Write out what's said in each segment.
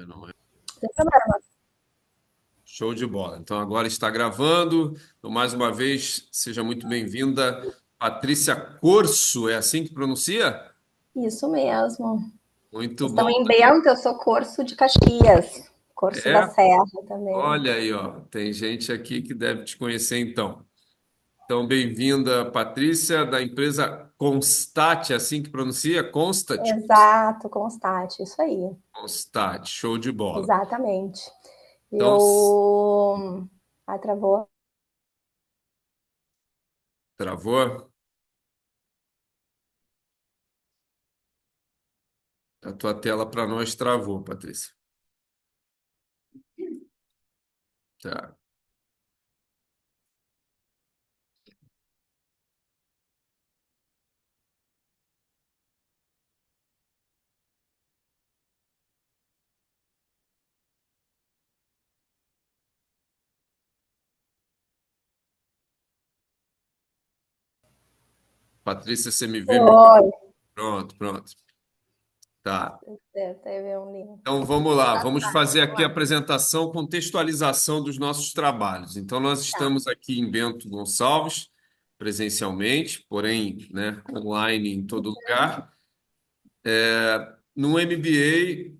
Não é. Sem problema. Show de bola. Então agora está gravando. Então, mais uma vez, seja muito bem-vinda, Patrícia Corso. É assim que pronuncia? Isso mesmo. Muito Vocês estão bom. em Bento, eu sou Corso de Caxias. Corso da É? Serra também. Olha aí, ó. Tem gente aqui que deve te conhecer então. Então, bem-vinda, Patrícia, da empresa Constat, é assim que pronuncia? Constat? Exato, Constate, isso aí. Constat, show de bola. Exatamente. Então, Eu. Ah, travou. travou? A tua tela para nós travou, Patrícia. Tá. Patrícia, você me vê? Oi. Pronto, pronto. Tá. Teve um link. Então vamos lá, Tá, vamos fazer vamos aqui a lá. apresentação, contextualização dos nossos trabalhos. Então nós Tá. estamos aqui em Bento Gonçalves, presencialmente, porém, né, online em todo lugar, no MBA,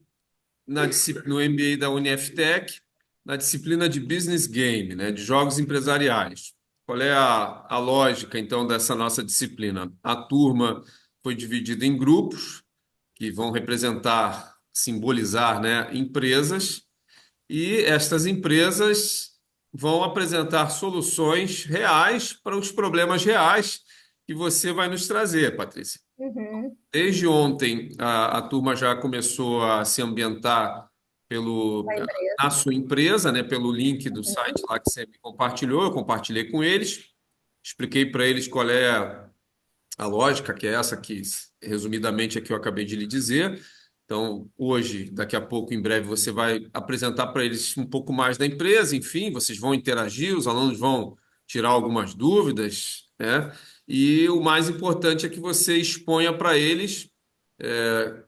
no MBA da Uniftec, na disciplina de Business Game, né, de jogos empresariais. Qual é a lógica, então, dessa nossa disciplina? A turma foi dividida em grupos que vão representar, simbolizar, né, empresas, e estas empresas vão apresentar soluções reais para os problemas reais que você vai nos trazer, Patrícia. Uhum. Desde ontem, a turma já começou a se ambientar Da na empresa. sua empresa, né, pelo link do site lá que você me compartilhou, eu compartilhei com eles, expliquei para eles qual é a lógica, que é essa que, resumidamente, é que eu acabei de lhe dizer. Então, hoje, daqui a pouco, em breve, você vai apresentar para eles um pouco mais da empresa, enfim, vocês vão interagir, os alunos vão tirar algumas dúvidas, né? E o mais importante é que você exponha para eles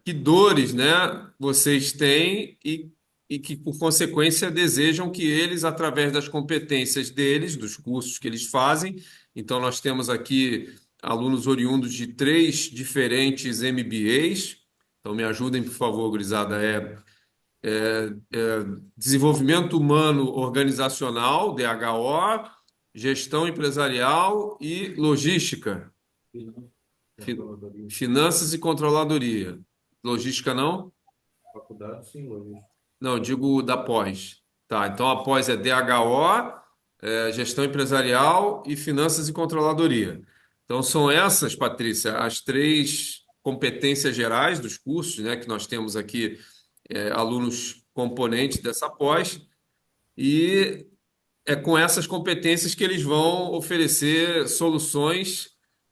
que dores, né, vocês têm e que, por consequência, desejam que eles, através das competências deles, dos cursos que eles fazem, então nós temos aqui alunos oriundos de três diferentes MBAs, então me ajudem, por favor, gurizada, Desenvolvimento Humano Organizacional, DHO, Gestão Empresarial e Logística, Fi- Finanças e Controladoria. Logística não? Faculdade, sim, lógico. Não, digo da pós. Tá, então a pós é DHO, Gestão Empresarial e Finanças e Controladoria. Então são essas, Patrícia, as três competências gerais dos cursos, né, que nós temos aqui, alunos componentes dessa pós, e é com essas competências que eles vão oferecer soluções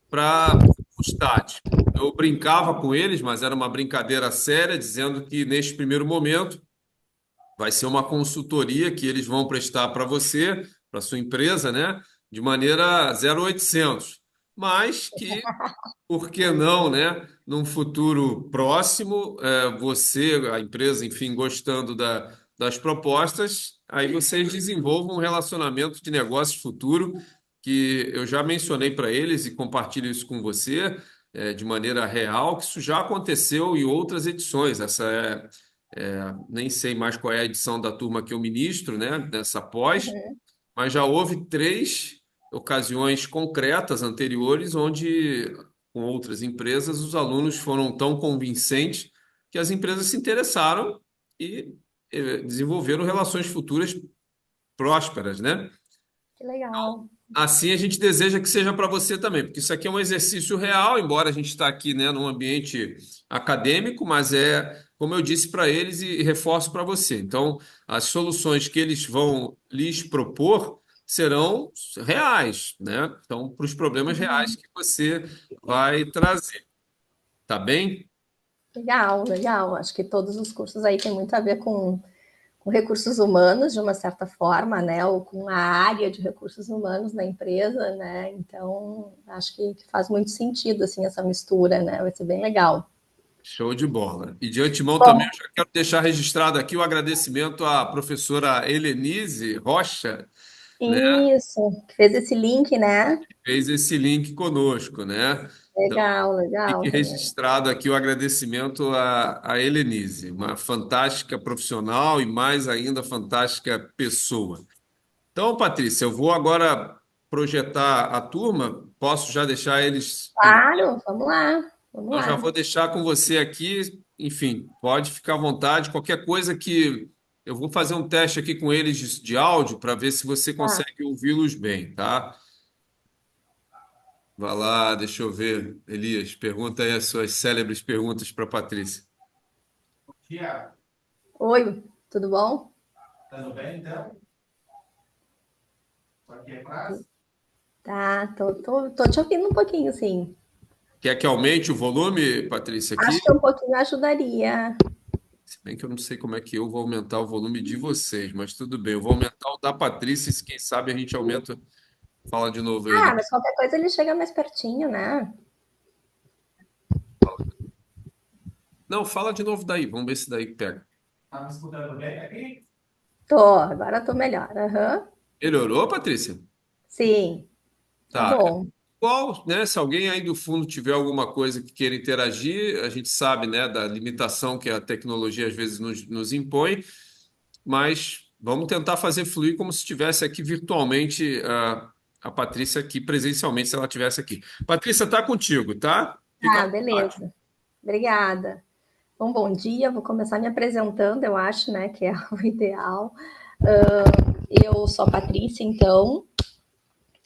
para o estágio. Eu brincava com eles, mas era uma brincadeira séria, dizendo que neste primeiro momento vai ser uma consultoria que eles vão prestar para você, para sua empresa, né? De maneira 0800. Mas que, por que não, né? Num futuro próximo, você, a empresa, enfim, gostando das propostas, aí vocês desenvolvam um relacionamento de negócios futuro, que eu já mencionei para eles e compartilho isso com você, de maneira real, que isso já aconteceu em outras edições. Nem sei mais qual é a edição da turma que eu ministro, né, dessa pós, Uhum. mas já houve três ocasiões concretas anteriores onde, com outras empresas, os alunos foram tão convincentes que as empresas se interessaram e desenvolveram relações futuras prósperas, né? Que legal. Assim a gente deseja que seja para você também, porque isso aqui é um exercício real, embora a gente está aqui, né, num ambiente acadêmico, mas como eu disse para eles e reforço para você. Então, as soluções que eles vão lhes propor serão reais, né? Então, para os problemas reais que você vai trazer, tá bem? Legal, legal. Acho que todos os cursos aí têm muito a ver com recursos humanos, de uma certa forma, né? Ou com a área de recursos humanos na empresa, né? Então, acho que faz muito sentido, assim, essa mistura, né? Vai ser bem legal. Show de bola. E de antemão também Bom, eu já quero deixar registrado aqui o agradecimento à professora Helenise Rocha, né, isso, fez esse link, né? que fez esse link conosco, né? Então, Legal, legal fique também. registrado aqui o agradecimento à Helenise, uma fantástica profissional e mais ainda fantástica pessoa. Então, Patrícia, eu vou agora projetar a turma. Posso já deixar eles com. Claro, vamos lá, vamos Então, já lá. vou deixar com você aqui. Enfim, pode ficar à vontade. Qualquer coisa que eu vou fazer um teste aqui com eles de áudio para ver se você Tá. consegue ouvi-los bem, tá? Vai lá, deixa eu ver. Elias, pergunta aí as suas célebres perguntas para Patrícia. Tiago, Oi, tudo bom? tudo bem então? Só que é prazo? Tá, tô te ouvindo um pouquinho, sim. Quer que aumente o volume, Patrícia, aqui? Acho que um pouquinho ajudaria. Se bem que eu não sei como é que eu vou aumentar o volume de vocês, mas tudo bem. Eu vou aumentar o da Patrícia e quem sabe a gente aumenta. Fala de novo aí, Ah, Elias. mas qualquer coisa ele chega mais pertinho, né? Não, fala de novo daí. Vamos ver se daí pega. Tá me escutando bem aqui? Agora tô melhor. Aham. Melhorou, Patrícia? Sim, tá Tá. bom. Igual, né? Se alguém aí do fundo tiver alguma coisa que queira interagir, a gente sabe, né, da limitação que a tecnologia às vezes nos impõe, mas vamos tentar fazer fluir como se estivesse aqui virtualmente a Patrícia aqui presencialmente, se ela estivesse aqui. Patrícia, tá contigo, tá? Fica à Ah, vontade. beleza. Obrigada. Bom dia. Vou começar me apresentando, eu acho, né, que é o ideal. Eu sou a Patrícia, então,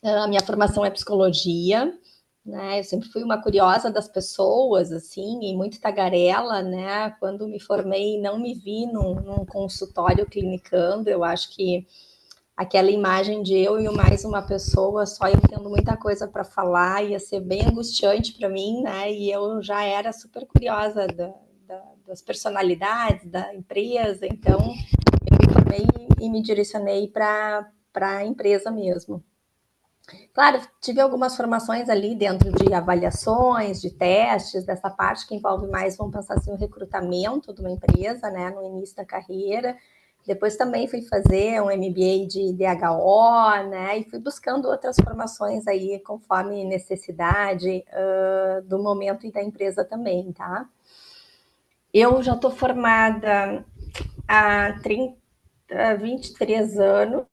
a minha formação é psicologia, né? Eu sempre fui uma curiosa das pessoas, assim, e muito tagarela, né? Quando me formei, não me vi num consultório clinicando. Eu acho que aquela imagem de eu e mais uma pessoa, só eu tendo muita coisa para falar, ia ser bem angustiante para mim, né? E eu já era super curiosa das personalidades da empresa, então eu me formei e me direcionei para a empresa mesmo. Claro, tive algumas formações ali dentro de avaliações, de testes, dessa parte que envolve mais, vamos pensar assim, o recrutamento de uma empresa, né, no início da carreira. Depois também fui fazer um MBA de DHO, né, e fui buscando outras formações aí conforme necessidade do momento e da empresa também, tá? Eu já estou formada há 23 anos,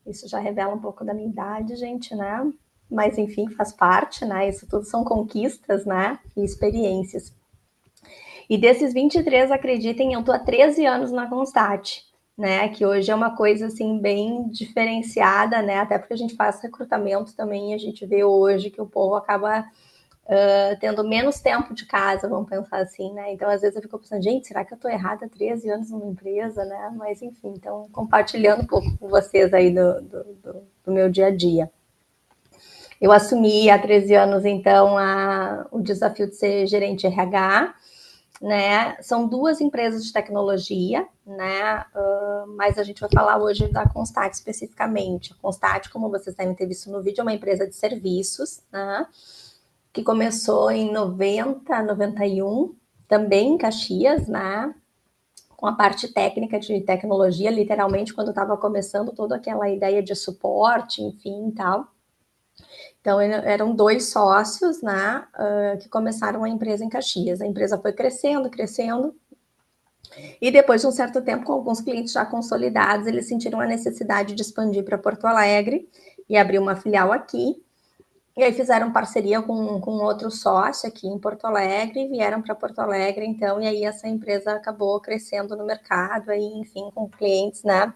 isso já revela um pouco da minha idade, gente, né? Mas enfim, faz parte, né? Isso tudo são conquistas, né? E experiências. E desses 23, acreditem, eu tô há 13 anos na Constat, né? Que hoje é uma coisa assim bem diferenciada, né? Até porque a gente faz recrutamento também, e a gente vê hoje que o povo acaba tendo menos tempo de casa, vamos pensar assim, né? Então, às vezes eu fico pensando, gente, será que eu estou errada há 13 anos numa empresa, né? Mas, enfim, então, compartilhando um pouco com vocês aí do meu dia a dia. Eu assumi há 13 anos, então, o desafio de ser gerente RH, né? São duas empresas de tecnologia, né? Mas a gente vai falar hoje da Constat especificamente. A Constat, como vocês devem ter visto no vídeo, é uma empresa de serviços, né? Que começou em 90, 91, também em Caxias, né? Com a parte técnica de tecnologia, literalmente quando estava começando toda aquela ideia de suporte, enfim, e tal. Então, eram dois sócios, né, que começaram a empresa em Caxias. A empresa foi crescendo, crescendo, e depois de um certo tempo, com alguns clientes já consolidados, eles sentiram a necessidade de expandir para Porto Alegre e abrir uma filial aqui. E aí fizeram parceria com outro sócio aqui em Porto Alegre, vieram para Porto Alegre, então, e aí essa empresa acabou crescendo no mercado, aí, enfim, com clientes, né,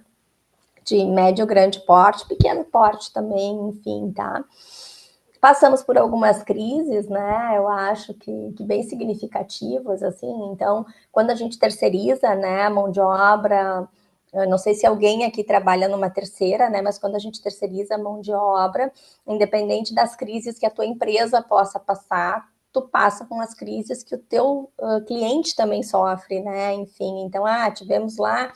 de médio, grande porte, pequeno porte também, enfim, tá? Passamos por algumas crises, né, eu acho que bem significativas, assim, então, quando a gente terceiriza, né, a mão de obra, eu não sei se alguém aqui trabalha numa terceira, né? Mas quando a gente terceiriza a mão de obra, independente das crises que a tua empresa possa passar, tu passa com as crises que o teu cliente também sofre, né? Enfim, então, tivemos lá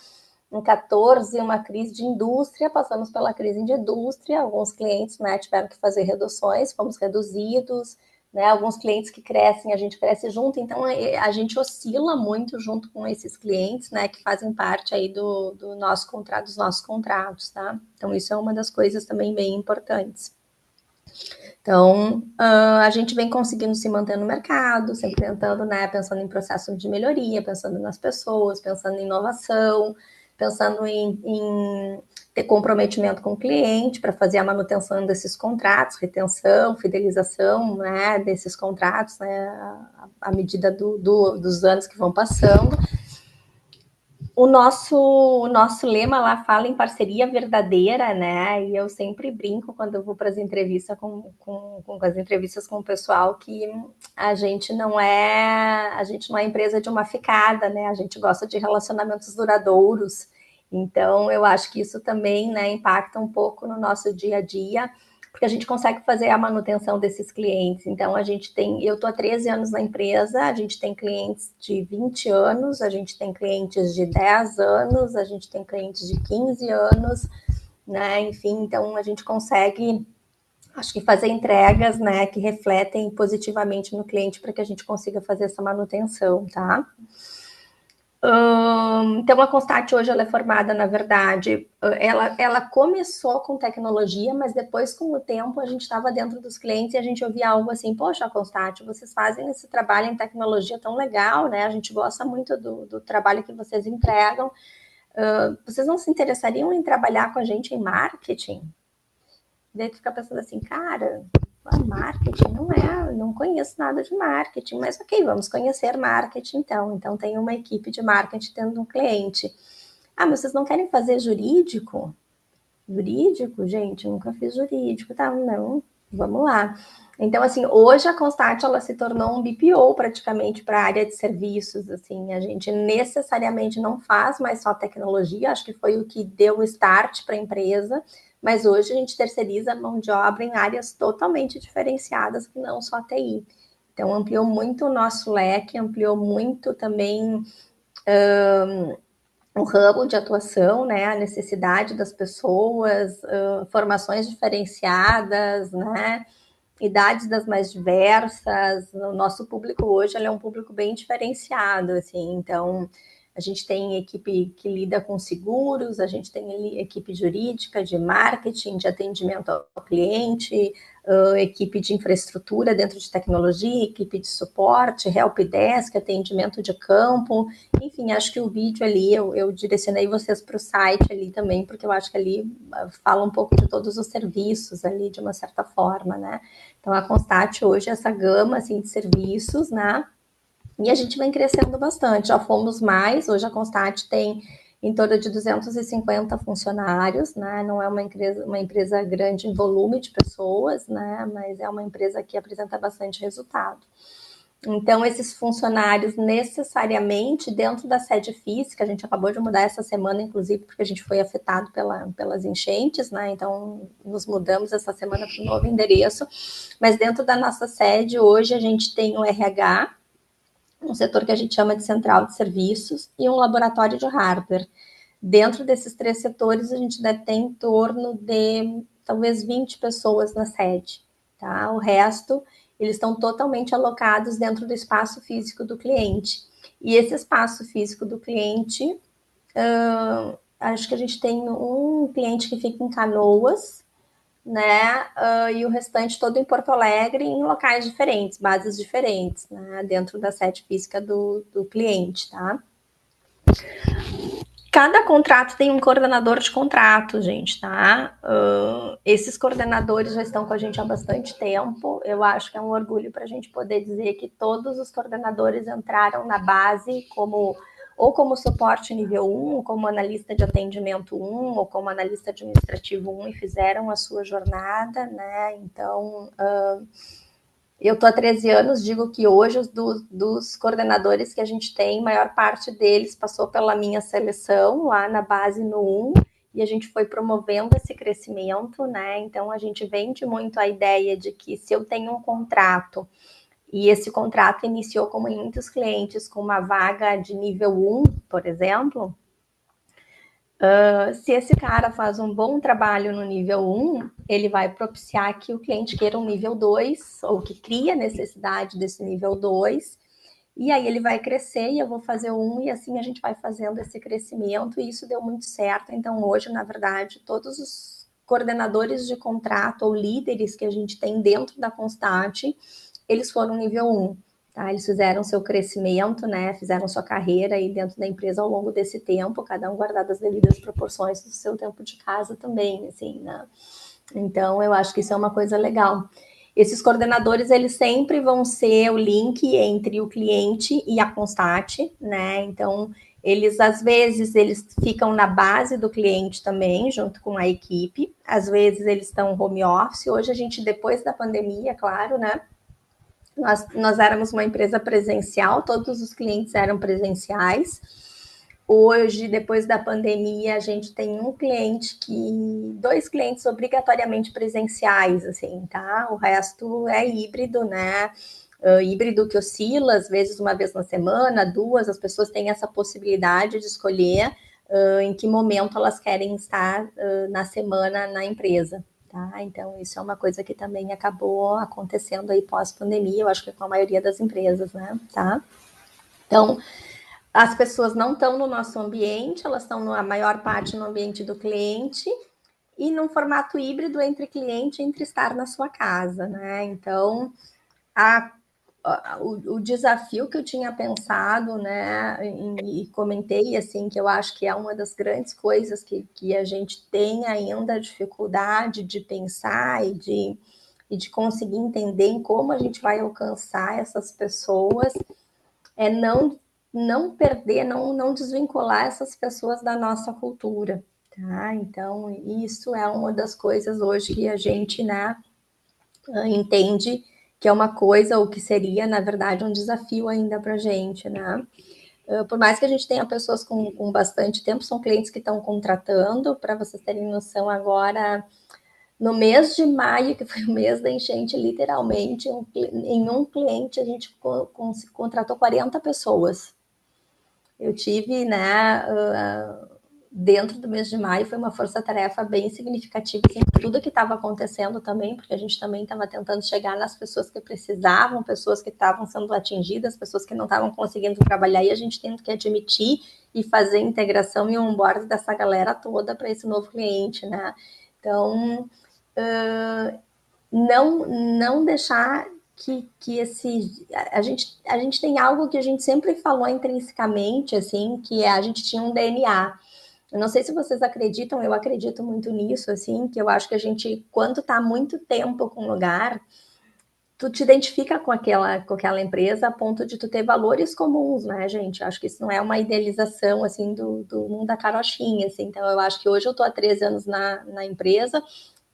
em 14 uma crise de indústria, passamos pela crise de indústria, alguns clientes, né, tiveram que fazer reduções, fomos reduzidos, né? Alguns clientes que crescem, a gente cresce junto, então a gente oscila muito junto com esses clientes, né, que fazem parte aí do nosso contrato, dos nossos contratos, tá? Então isso é uma das coisas também bem importantes. Então, a gente vem conseguindo se manter no mercado, sempre tentando, né, pensando em processos de melhoria, pensando nas pessoas, pensando em inovação, pensando em ter comprometimento com o cliente para fazer a manutenção desses contratos, retenção, fidelização, né, desses contratos, né, à medida dos anos que vão passando. O nosso lema lá fala em parceria verdadeira, né? E eu sempre brinco quando eu vou para as entrevistas com as entrevistas com o pessoal que a gente não é empresa de uma ficada, né? A gente gosta de relacionamentos duradouros. Então eu acho que isso também, né, impacta um pouco no nosso dia a dia, porque a gente consegue fazer a manutenção desses clientes. Então, eu estou há 13 anos na empresa, a gente tem clientes de 20 anos, a gente tem clientes de 10 anos, a gente tem clientes de 15 anos, né? Enfim, então a gente consegue, acho que fazer entregas, né, que refletem positivamente no cliente para que a gente consiga fazer essa manutenção, tá? Então, a Constat hoje ela é formada, na verdade, ela começou com tecnologia, mas depois, com o tempo, a gente estava dentro dos clientes e a gente ouvia algo assim, poxa, Constat, vocês fazem esse trabalho em tecnologia tão legal, né? A gente gosta muito do trabalho que vocês entregam. Vocês não se interessariam em trabalhar com a gente em marketing? Daí tu fica pensando assim, cara, marketing não conheço nada de marketing, mas ok, vamos conhecer marketing então. Então tem uma equipe de marketing tendo um cliente. Ah, mas vocês não querem fazer jurídico? Jurídico, gente, eu nunca fiz jurídico, tá? Não, vamos lá. Então, assim, hoje a Constat, ela se tornou um BPO praticamente para a área de serviços, assim, a gente necessariamente não faz mais só tecnologia, acho que foi o que deu o start para a empresa, mas hoje a gente terceiriza a mão de obra em áreas totalmente diferenciadas que não só TI. Então, ampliou muito o nosso leque, ampliou muito também o ramo de atuação, né, a necessidade das pessoas, formações diferenciadas, né, idades das mais diversas. O nosso público hoje é um público bem diferenciado, assim, então a gente tem equipe que lida com seguros, a gente tem equipe jurídica, de marketing, de atendimento ao cliente, equipe de infraestrutura dentro de tecnologia, equipe de suporte, helpdesk, atendimento de campo, enfim, acho que o vídeo ali, eu direcionei vocês para o site ali também, porque eu acho que ali fala um pouco de todos os serviços ali, de uma certa forma, né? Então, a Constat hoje é essa gama, assim, de serviços, né? E a gente vem crescendo bastante, já fomos mais, hoje a Constat tem em torno de 250 funcionários, né? Não é uma empresa grande em volume de pessoas, né? Mas é uma empresa que apresenta bastante resultado. Então, esses funcionários necessariamente dentro da sede física, a gente acabou de mudar essa semana, inclusive, porque a gente foi afetado pelas enchentes, né? Então, nos mudamos essa semana para o novo endereço. Mas dentro da nossa sede, hoje, a gente tem o RH, um setor que a gente chama de central de serviços, e um laboratório de hardware. Dentro desses três setores, a gente deve ter em torno de talvez 20 pessoas na sede, tá? O resto, eles estão totalmente alocados dentro do espaço físico do cliente. E esse espaço físico do cliente, acho que a gente tem um cliente que fica em Canoas, né? E o restante todo em Porto Alegre, em locais diferentes, bases diferentes, né? Dentro da sede física do cliente, tá? Cada contrato tem um coordenador de contrato, gente, tá? Esses coordenadores já estão com a gente há bastante tempo. Eu acho que é um orgulho para a gente poder dizer que todos os coordenadores entraram na base como suporte nível 1, ou como analista de atendimento 1, ou como analista administrativo 1 e fizeram a sua jornada, né? Então, eu estou há 13 anos, digo que hoje dos coordenadores que a gente tem, maior parte deles passou pela minha seleção lá na base no 1, e a gente foi promovendo esse crescimento, né? Então a gente vende muito a ideia de que se eu tenho um contrato, e esse contrato iniciou, como em muitos clientes, com uma vaga de nível 1, por exemplo, Se esse cara faz um bom trabalho no nível 1, ele vai propiciar que o cliente queira um nível 2, ou que cria necessidade desse nível 2, e aí ele vai crescer e eu vou fazer o 1, e assim a gente vai fazendo esse crescimento, e isso deu muito certo. Então, hoje, na verdade, todos os coordenadores de contrato ou líderes que a gente tem dentro da Constat, eles foram nível 1. Tá? Eles fizeram seu crescimento, né? Fizeram sua carreira aí dentro da empresa ao longo desse tempo, cada um guardado as devidas proporções do seu tempo de casa também, assim, né? Então, eu acho que isso é uma coisa legal. Esses coordenadores, eles sempre vão ser o link entre o cliente e a Constat, né? Então, eles, às vezes, eles ficam na base do cliente também, junto com a equipe. Às vezes, eles estão home office. Hoje, a gente, depois da pandemia, claro, né? Nós éramos uma empresa presencial, todos os clientes eram presenciais. Hoje, depois da pandemia, a gente tem dois clientes obrigatoriamente presenciais, assim, tá? O resto é híbrido, né? Híbrido que oscila, às vezes uma vez na semana, duas, as pessoas têm essa possibilidade de escolher em que momento elas querem estar na semana na empresa. Tá? Então, isso é uma coisa que também acabou acontecendo aí pós-pandemia, eu acho que com a maioria das empresas, né? Tá? Então, as pessoas não estão no nosso ambiente, elas estão a maior parte no ambiente do cliente e num formato híbrido entre cliente e entre estar na sua casa, né? Então, o desafio que eu tinha pensado, né, e comentei, assim, que eu acho que é uma das grandes coisas que a gente tem ainda dificuldade de pensar e de conseguir entender em como a gente vai alcançar essas pessoas, é não perder, não desvincular essas pessoas da nossa cultura, tá? Então, isso é uma das coisas hoje que a gente, né, entende que é uma coisa, ou que seria, na verdade, um desafio ainda para a gente, né? Por mais que a gente tenha pessoas com bastante tempo, são clientes que estão contratando, para vocês terem noção, agora, no mês de maio, que foi o mês da enchente, literalmente, em um cliente, a gente contratou 40 pessoas. Eu tive, né, dentro do mês de maio, foi uma força-tarefa bem significativa, assim, tudo que estava acontecendo também, porque a gente também estava tentando chegar nas pessoas que precisavam, pessoas que estavam sendo atingidas, pessoas que não estavam conseguindo trabalhar, e a gente tendo que admitir e fazer integração e onboard dessa galera toda para esse novo cliente, né? Então, não deixar que esse a gente tem algo que a gente sempre falou intrinsecamente, assim, que a gente tinha um DNA. Eu não sei se vocês acreditam, eu acredito muito nisso, assim, que eu acho que a gente, quando está muito tempo com um lugar, tu te identifica com aquela empresa a ponto de tu ter valores comuns, né, gente? Acho que isso não é uma idealização, assim, do mundo da carochinha, assim. Então, eu acho que hoje eu estou há 13 anos na empresa,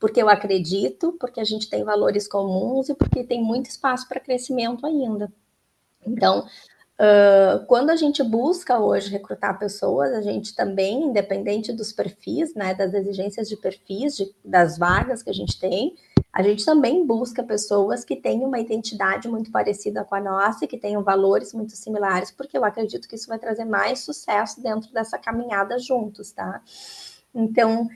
porque eu acredito, porque a gente tem valores comuns e porque tem muito espaço para crescimento ainda. Então, quando a gente busca hoje recrutar pessoas, a gente também, independente dos perfis, né, das exigências de perfis, das vagas que a gente tem, a gente também busca pessoas que tenham uma identidade muito parecida com a nossa e que tenham valores muito similares, porque eu acredito que isso vai trazer mais sucesso dentro dessa caminhada juntos, tá? Então,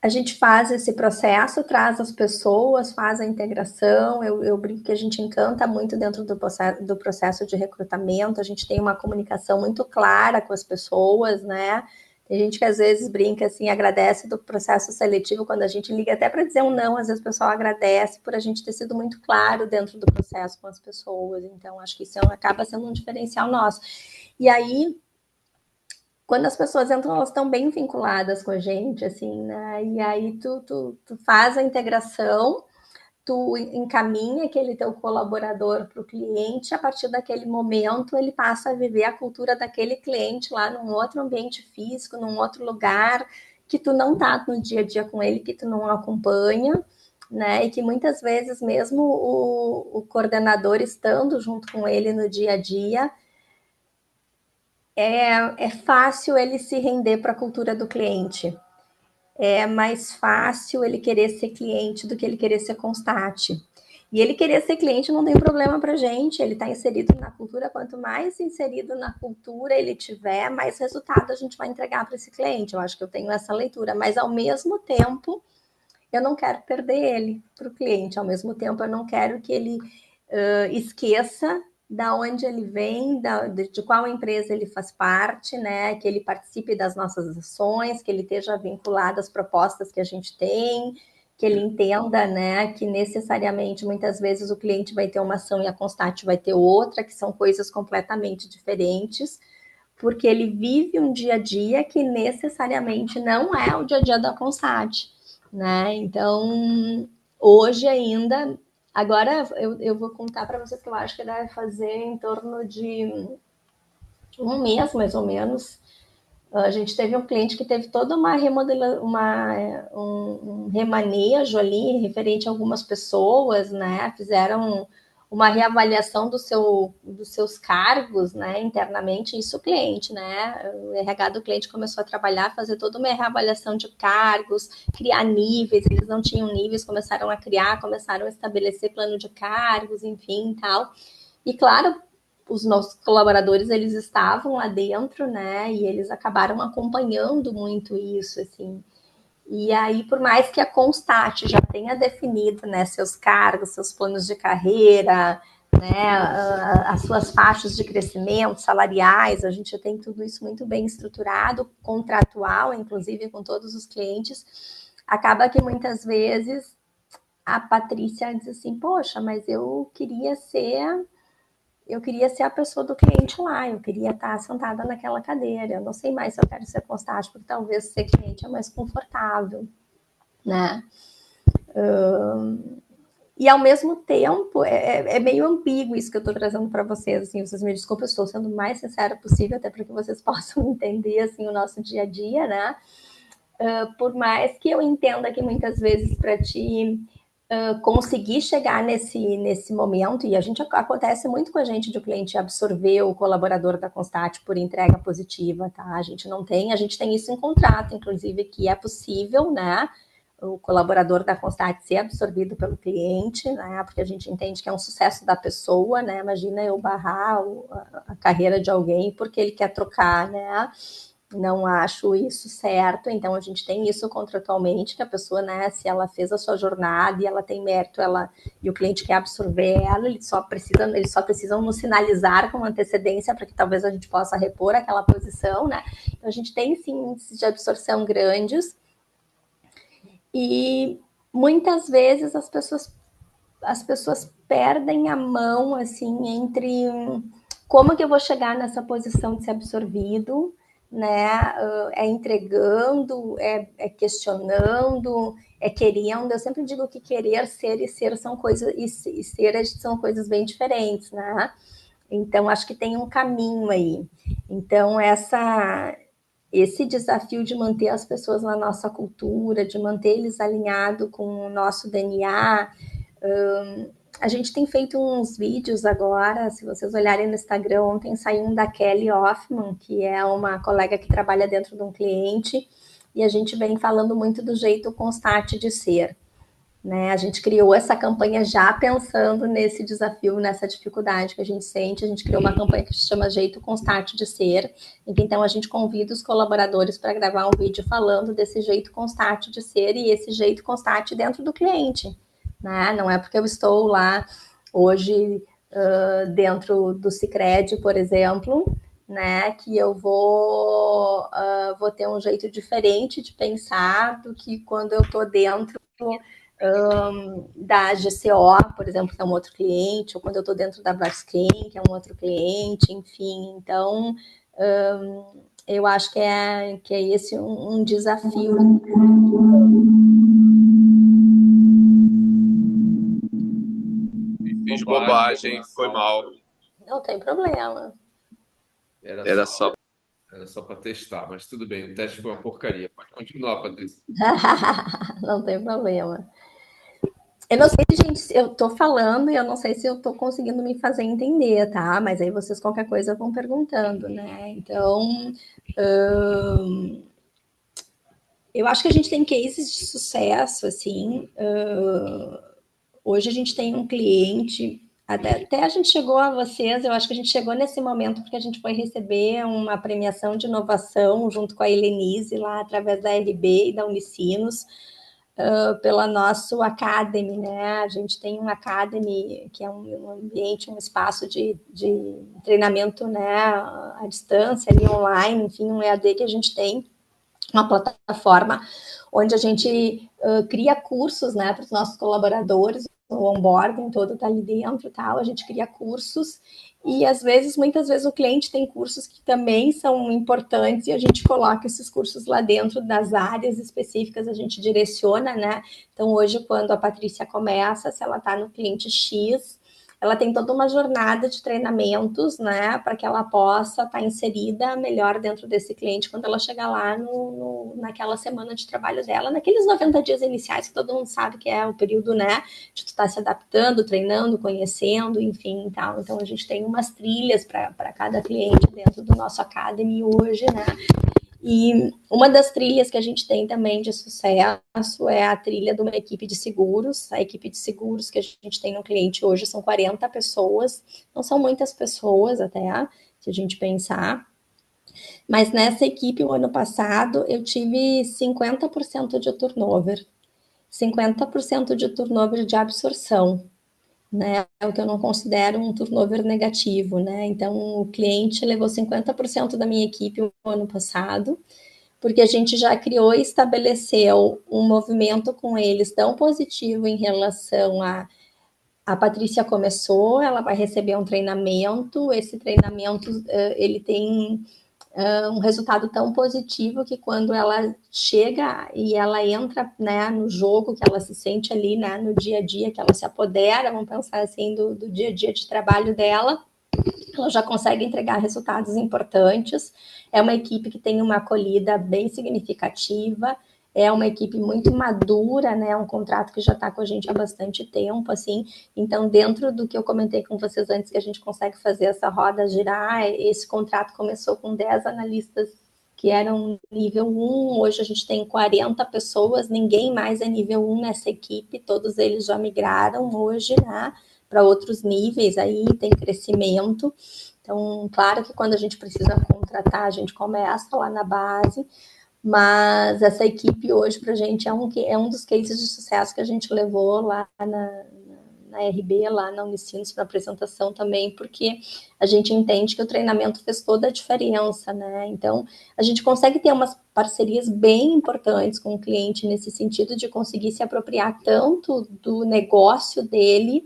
a gente faz esse processo, traz as pessoas, faz a integração. Eu brinco que a gente encanta muito dentro do processo de recrutamento, a gente tem uma comunicação muito clara com as pessoas, né? Tem gente que às vezes brinca assim, agradece do processo seletivo, quando a gente liga até para dizer um não, às vezes o pessoal agradece por a gente ter sido muito claro dentro do processo com as pessoas. Então, acho que isso acaba sendo um diferencial nosso. E aí, quando as pessoas entram, elas estão bem vinculadas com a gente, assim, né? E aí tu faz a integração, tu encaminha aquele teu colaborador para o cliente, a partir daquele momento ele passa a viver a cultura daquele cliente lá num outro ambiente físico, num outro lugar, que tu não tá no dia a dia com ele, que tu não acompanha, né? E que muitas vezes mesmo o coordenador estando junto com ele no dia a dia, é fácil ele se render para a cultura do cliente. É mais fácil ele querer ser cliente do que ele querer ser Constat. E ele querer ser cliente não tem problema para a gente, ele está inserido na cultura, quanto mais inserido na cultura ele tiver, mais resultado a gente vai entregar para esse cliente. Eu acho que eu tenho essa leitura, mas ao mesmo tempo eu não quero perder ele para o cliente, ao mesmo tempo eu não quero que ele esqueça da onde ele vem, de qual empresa ele faz parte, né? Que ele participe das nossas ações, que ele esteja vinculado às propostas que a gente tem, que ele entenda, né, que necessariamente muitas vezes o cliente vai ter uma ação e a Constat vai ter outra, que são coisas completamente diferentes, porque ele vive um dia a dia que necessariamente não é o dia a dia da Constat, né? Então, hoje ainda, agora eu vou contar para vocês que eu acho que deve fazer em torno de um mês, mais ou menos. A gente teve um cliente que teve toda uma um remanejo ali referente a algumas pessoas, né? Fizeram uma reavaliação dos seus cargos, né, internamente, isso o cliente, né? O RH do cliente começou a trabalhar, fazer toda uma reavaliação de cargos, criar níveis, eles não tinham níveis, começaram a criar, começaram a estabelecer plano de cargos, enfim, tal. E claro, os nossos colaboradores, eles estavam lá dentro, né, e eles acabaram acompanhando muito isso, assim. E aí, por mais que a Constat já tenha definido, né, seus cargos, seus planos de carreira, né, as suas faixas de crescimento salariais, a gente já tem tudo isso muito bem estruturado, contratual, inclusive com todos os clientes, acaba que muitas vezes a Patrícia diz assim, poxa, mas eu queria ser a pessoa do cliente lá, eu queria estar sentada naquela cadeira, eu não sei mais se eu quero ser Constat, porque talvez ser cliente é mais confortável, né? E ao mesmo tempo, é meio ambíguo isso que eu estou trazendo para vocês, assim, vocês me desculpem, eu estou sendo o mais sincera possível, até para que vocês possam entender, assim, o nosso dia a dia, né? Por mais que eu entenda que muitas vezes para ti conseguir chegar nesse momento, e a gente acontece muito com a gente de o cliente absorver o colaborador da Constat por entrega positiva, tá? A gente tem isso em contrato, inclusive, que é possível, né? O colaborador da Constat ser absorvido pelo cliente, né? Porque a gente entende que é um sucesso da pessoa, né? Imagina eu barrar a carreira de alguém porque ele quer trocar, né? Não acho isso certo, então a gente tem isso contratualmente, que a pessoa, né, se ela fez a sua jornada e ela tem mérito, e o cliente quer absorver ela, eles só precisam nos sinalizar com antecedência para que talvez a gente possa repor aquela posição, né? Então a gente tem sim índices de absorção grandes e muitas vezes as pessoas perdem a mão assim entre como que eu vou chegar nessa posição de ser absorvido, né? É entregando, é questionando, é querendo. Eu sempre digo que querer, ser e ser são coisas e ser são coisas bem diferentes, né? Então acho que tem um caminho aí. Então esse desafio de manter as pessoas na nossa cultura, de manter eles alinhados com o nosso DNA, a gente tem feito uns vídeos agora, se vocês olharem no Instagram, ontem saiu um da Kelly Hoffman, que é uma colega que trabalha dentro de um cliente, e a gente vem falando muito do jeito Constat de ser. Né? A gente criou essa campanha já pensando nesse desafio, nessa dificuldade que a gente sente. A gente criou uma campanha que se chama Jeito Constat de Ser, em que então a gente convida os colaboradores para gravar um vídeo falando desse jeito Constat de ser e esse jeito Constat dentro do cliente. Né? Não é porque eu estou lá hoje dentro do Sicredi, por exemplo, né, que eu vou ter um jeito diferente de pensar do que quando eu estou dentro da GCO, por exemplo, que é um outro cliente, ou quando eu estou dentro da Braskem, que é um outro cliente, enfim. Então, eu acho que é esse um desafio. Fiz bobagem, foi mal. Não tem problema. Era só para testar, mas tudo bem, o teste foi uma porcaria. Pode continuar, Patrícia. Não tem problema. Eu não sei, gente, eu tô falando e eu não sei se eu tô conseguindo me fazer entender, tá? Mas aí vocês qualquer coisa vão perguntando, né? Então, eu acho que a gente tem cases de sucesso, assim, Hoje a gente tem um cliente, até a gente chegou a vocês, eu acho que a gente chegou nesse momento porque a gente foi receber uma premiação de inovação junto com a Helenise, lá através da RB e da Unicinos, pela nosso Academy, né? A gente tem um Academy, que é um ambiente, um espaço de treinamento, né, à distância, ali online, enfim, um EAD que a gente tem, uma plataforma onde a gente cria cursos, né, para os nossos colaboradores, o onboarding todo está ali dentro, tal, a gente cria cursos e às vezes, muitas vezes o cliente tem cursos que também são importantes e a gente coloca esses cursos lá dentro das áreas específicas, a gente direciona, né? Então hoje, quando a Patrícia começa, se ela está no cliente X, ela tem toda uma jornada de treinamentos, né, para que ela possa estar inserida melhor dentro desse cliente quando ela chegar lá naquela semana de trabalho dela, naqueles 90 dias iniciais, que todo mundo sabe que é o período, né, de tu estar se adaptando, treinando, conhecendo, enfim, tal. Então a gente tem umas trilhas para cada cliente dentro do nosso Academy hoje, né, e uma das trilhas que a gente tem também de sucesso é a trilha de uma equipe de seguros. A equipe de seguros que a gente tem no cliente hoje são 40 pessoas, não são muitas pessoas até, se a gente pensar. Mas nessa equipe, o ano passado, eu tive 50% de turnover. 50% de turnover de absorção, né? É o que eu não considero um turnover negativo, né? Então, o cliente levou 50% da minha equipe no ano passado, porque a gente já criou e estabeleceu um movimento com eles tão positivo em relação a Patrícia começou, ela vai receber um treinamento, esse treinamento ele tem um resultado tão positivo que quando ela chega e ela entra, né, no jogo, que ela se sente ali, né, no dia a dia, que ela se apodera, vamos pensar assim, do dia a dia de trabalho dela, ela já consegue entregar resultados importantes. É uma equipe que tem uma acolhida bem significativa, é uma equipe muito madura, né? Um contrato que já está com a gente há bastante tempo, assim. Então, dentro do que eu comentei com vocês antes, que a gente consegue fazer essa roda girar, esse contrato começou com 10 analistas que eram nível 1, hoje a gente tem 40 pessoas, ninguém mais é nível 1 nessa equipe, todos eles já migraram hoje, né, para outros níveis, aí tem crescimento. Então, claro que quando a gente precisa contratar, a gente começa lá na base, mas essa equipe hoje para a gente é um dos cases de sucesso que a gente levou lá na RB, lá na Unicinos, para apresentação também, porque a gente entende que o treinamento fez toda a diferença, né? Então, a gente consegue ter umas parcerias bem importantes com o cliente nesse sentido de conseguir se apropriar tanto do negócio dele,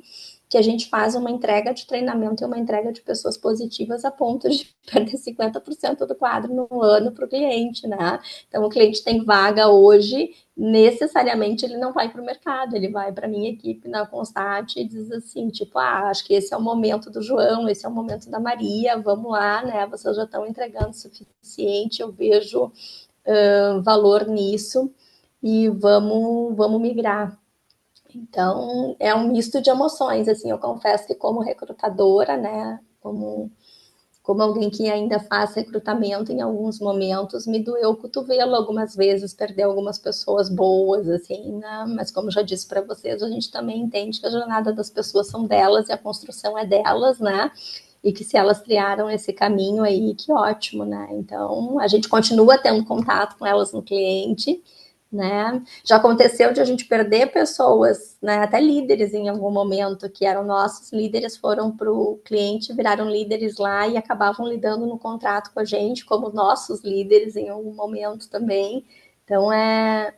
que a gente faz uma entrega de treinamento e uma entrega de pessoas positivas a ponto de perder 50% do quadro no ano para o cliente, né? Então, o cliente tem vaga hoje, necessariamente ele não vai para o mercado, ele vai para a minha equipe na Constat e diz assim, tipo, acho que esse é o momento do João, esse é o momento da Maria, vamos lá, né? Vocês já estão entregando o suficiente, eu vejo valor nisso e vamos migrar. Então, é um misto de emoções, assim, eu confesso que como recrutadora, né, como alguém que ainda faz recrutamento em alguns momentos, me doeu o cotovelo algumas vezes, perder algumas pessoas boas, assim, né? Mas como já disse para vocês, a gente também entende que a jornada das pessoas são delas e a construção é delas, né? E que se elas criaram esse caminho aí, que ótimo, né? Então, a gente continua tendo contato com elas no cliente, né? Já aconteceu de a gente perder pessoas, né, até líderes em algum momento, que eram nossos líderes, foram para o cliente, viraram líderes lá e acabavam lidando no contrato com a gente como nossos líderes em algum momento também. Então, é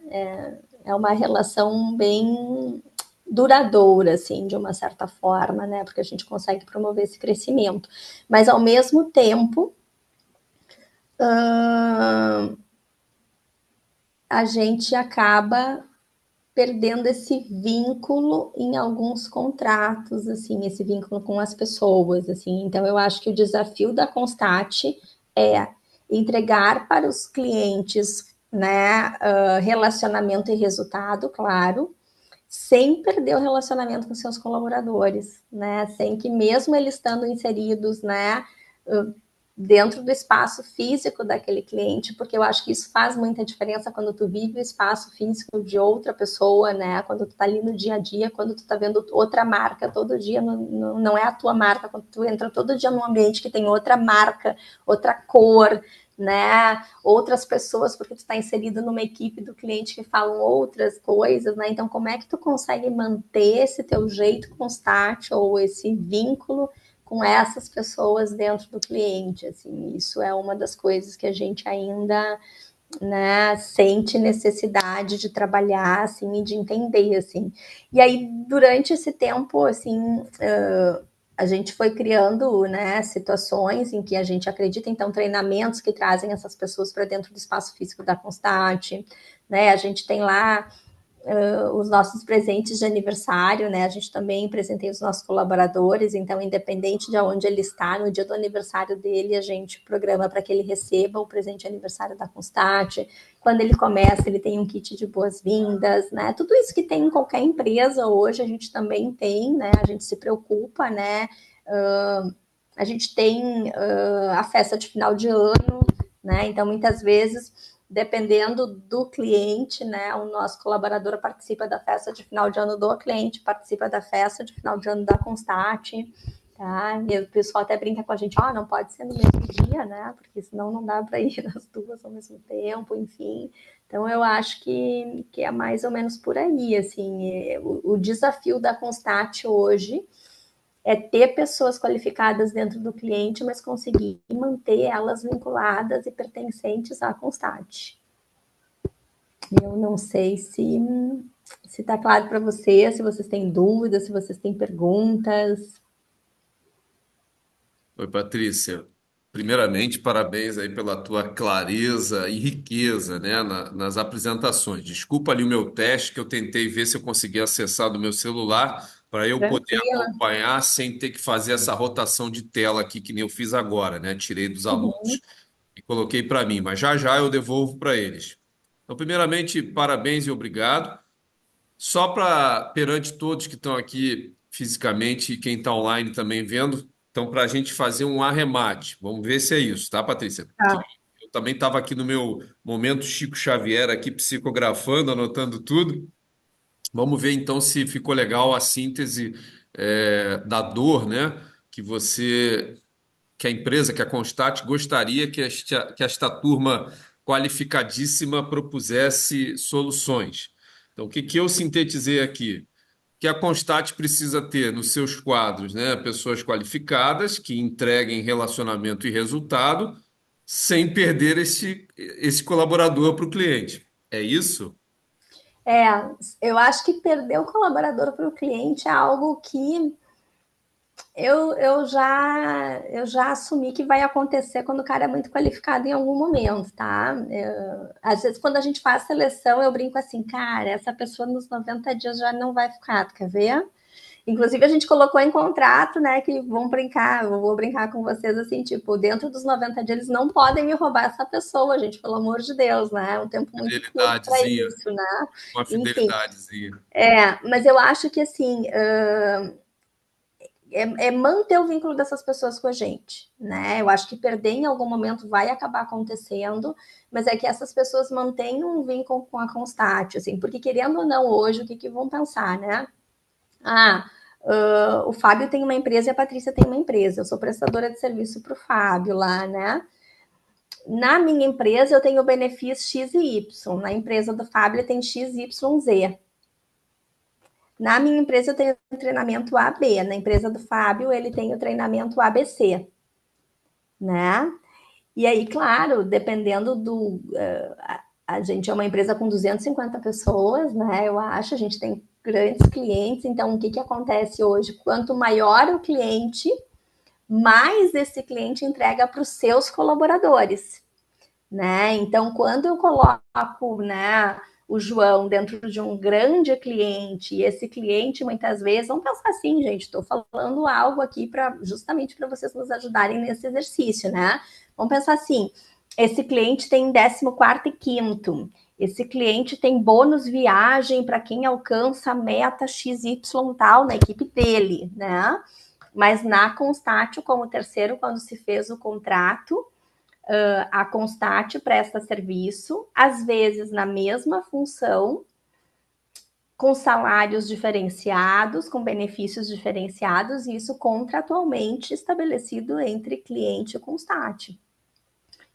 uma relação bem duradoura, assim, de uma certa forma, né, porque a gente consegue promover esse crescimento. Mas, ao mesmo tempo, a gente acaba perdendo esse vínculo em alguns contratos, assim, esse vínculo com as pessoas, assim. Então, eu acho que o desafio da Constat é entregar para os clientes, né, relacionamento e resultado, claro, sem perder o relacionamento com seus colaboradores, né, sem que mesmo eles estando inseridos, né, dentro do espaço físico daquele cliente, porque eu acho que isso faz muita diferença quando tu vive o espaço físico de outra pessoa, né? Quando tu tá ali no dia a dia, quando tu tá vendo outra marca todo dia, não é a tua marca, quando tu entra todo dia num ambiente que tem outra marca, outra cor, né? Outras pessoas, porque tu está inserido numa equipe do cliente que falam outras coisas, né? Então, como é que tu consegue manter esse teu jeito constante ou esse vínculo com essas pessoas dentro do cliente? Assim, isso é uma das coisas que a gente ainda, né, sente necessidade de trabalhar, assim, e de entender, assim. E aí, durante esse tempo, assim, a gente foi criando, né, situações em que a gente acredita, então, treinamentos que trazem essas pessoas para dentro do espaço físico da Constate, né, a gente tem lá os nossos presentes de aniversário, né, a gente também presenteia os nossos colaboradores, então, independente de onde ele está, no dia do aniversário dele, a gente programa para que ele receba o presente de aniversário da Constate. Quando ele começa, ele tem um kit de boas-vindas, né, tudo isso que tem em qualquer empresa hoje, a gente também tem, né, a gente se preocupa, né, a gente tem a festa de final de ano, né, então, muitas vezes, dependendo do cliente, né, o nosso colaborador participa da festa de final de ano do cliente, participa da festa de final de ano da Constate, tá? E o pessoal até brinca com a gente, não pode ser no mesmo dia, né, porque senão não dá para ir nas duas ao mesmo tempo, enfim. Então, eu acho que é mais ou menos por aí, assim, o desafio da Constate hoje é ter pessoas qualificadas dentro do cliente, mas conseguir manter elas vinculadas e pertencentes à Constate. Eu não sei se está claro para vocês, se vocês têm dúvidas, se vocês têm perguntas. Oi, Patrícia. Primeiramente, parabéns aí pela tua clareza e riqueza, né, nas apresentações. Desculpa ali o meu teste, que eu tentei ver se eu conseguia acessar do meu celular para eu poder Tranquila. acompanhar sem ter que fazer essa rotação de tela aqui, que nem eu fiz agora, né? Tirei dos alunos e coloquei para mim, mas já já eu devolvo para eles. Então, primeiramente, parabéns e obrigado. Só para, perante todos que estão aqui fisicamente e quem está online também vendo, então, para a gente fazer um arremate. Vamos ver se é isso, tá, Patrícia? Que Tá. eu também estava aqui no meu momento Chico Xavier, aqui psicografando, anotando tudo. Vamos ver então se ficou legal a síntese da dor, né? Que você, que a empresa, que a Constat gostaria que esta turma qualificadíssima propusesse soluções. Então, o que que eu sintetizei aqui? Que a Constat precisa ter nos seus quadros, né, pessoas qualificadas que entreguem relacionamento e resultado sem perder esse colaborador para o cliente. É isso? É, eu acho que perder o colaborador para o cliente é algo que eu já assumi que vai acontecer quando o cara é muito qualificado em algum momento, tá? Às vezes, quando a gente faz seleção, eu brinco assim, cara, essa pessoa nos 90 dias já não vai ficar, tu quer ver? Inclusive, a gente colocou em contrato, né, que vão brincar, eu vou brincar com vocês assim, tipo, dentro dos 90 dias, eles não podem me roubar essa pessoa, gente, pelo amor de Deus, né? É um tempo muito curto para Fidelidadezinha, isso, né? uma Enfim, fidelidadezinha. mas eu acho que assim, é manter o vínculo dessas pessoas com a gente, né? Eu acho que perder em algum momento vai acabar acontecendo, mas é que essas pessoas mantenham um vínculo com a Constate, assim, porque querendo ou não hoje, o que vão pensar, né? O Fábio tem uma empresa e a Patrícia tem uma empresa. Eu sou prestadora de serviço para o Fábio lá, né? Na minha empresa eu tenho benefícios X e Y. Na empresa do Fábio tem X, Y, Z. Na minha empresa eu tenho treinamento AB. Na empresa do Fábio ele tem o treinamento ABC, né? E aí, claro, dependendo do... a gente é uma empresa com 250 pessoas, né? Eu acho, a gente tem grandes clientes, então o que acontece hoje? Quanto maior o cliente, mais esse cliente entrega para os seus colaboradores, né? Então, quando eu coloco, né, o João dentro de um grande cliente, e esse cliente muitas vezes, vamos pensar assim, gente, estou falando algo aqui para justamente para vocês nos ajudarem nesse exercício, né? Vamos pensar assim, esse cliente tem 14º e 5º, esse cliente tem bônus viagem para quem alcança a meta XY tal na equipe dele, né? Mas na Constátil, como terceiro, quando se fez o contrato, a Constátil presta serviço, às vezes na mesma função, com salários diferenciados, com benefícios diferenciados, e isso contratualmente estabelecido entre cliente e Constátil.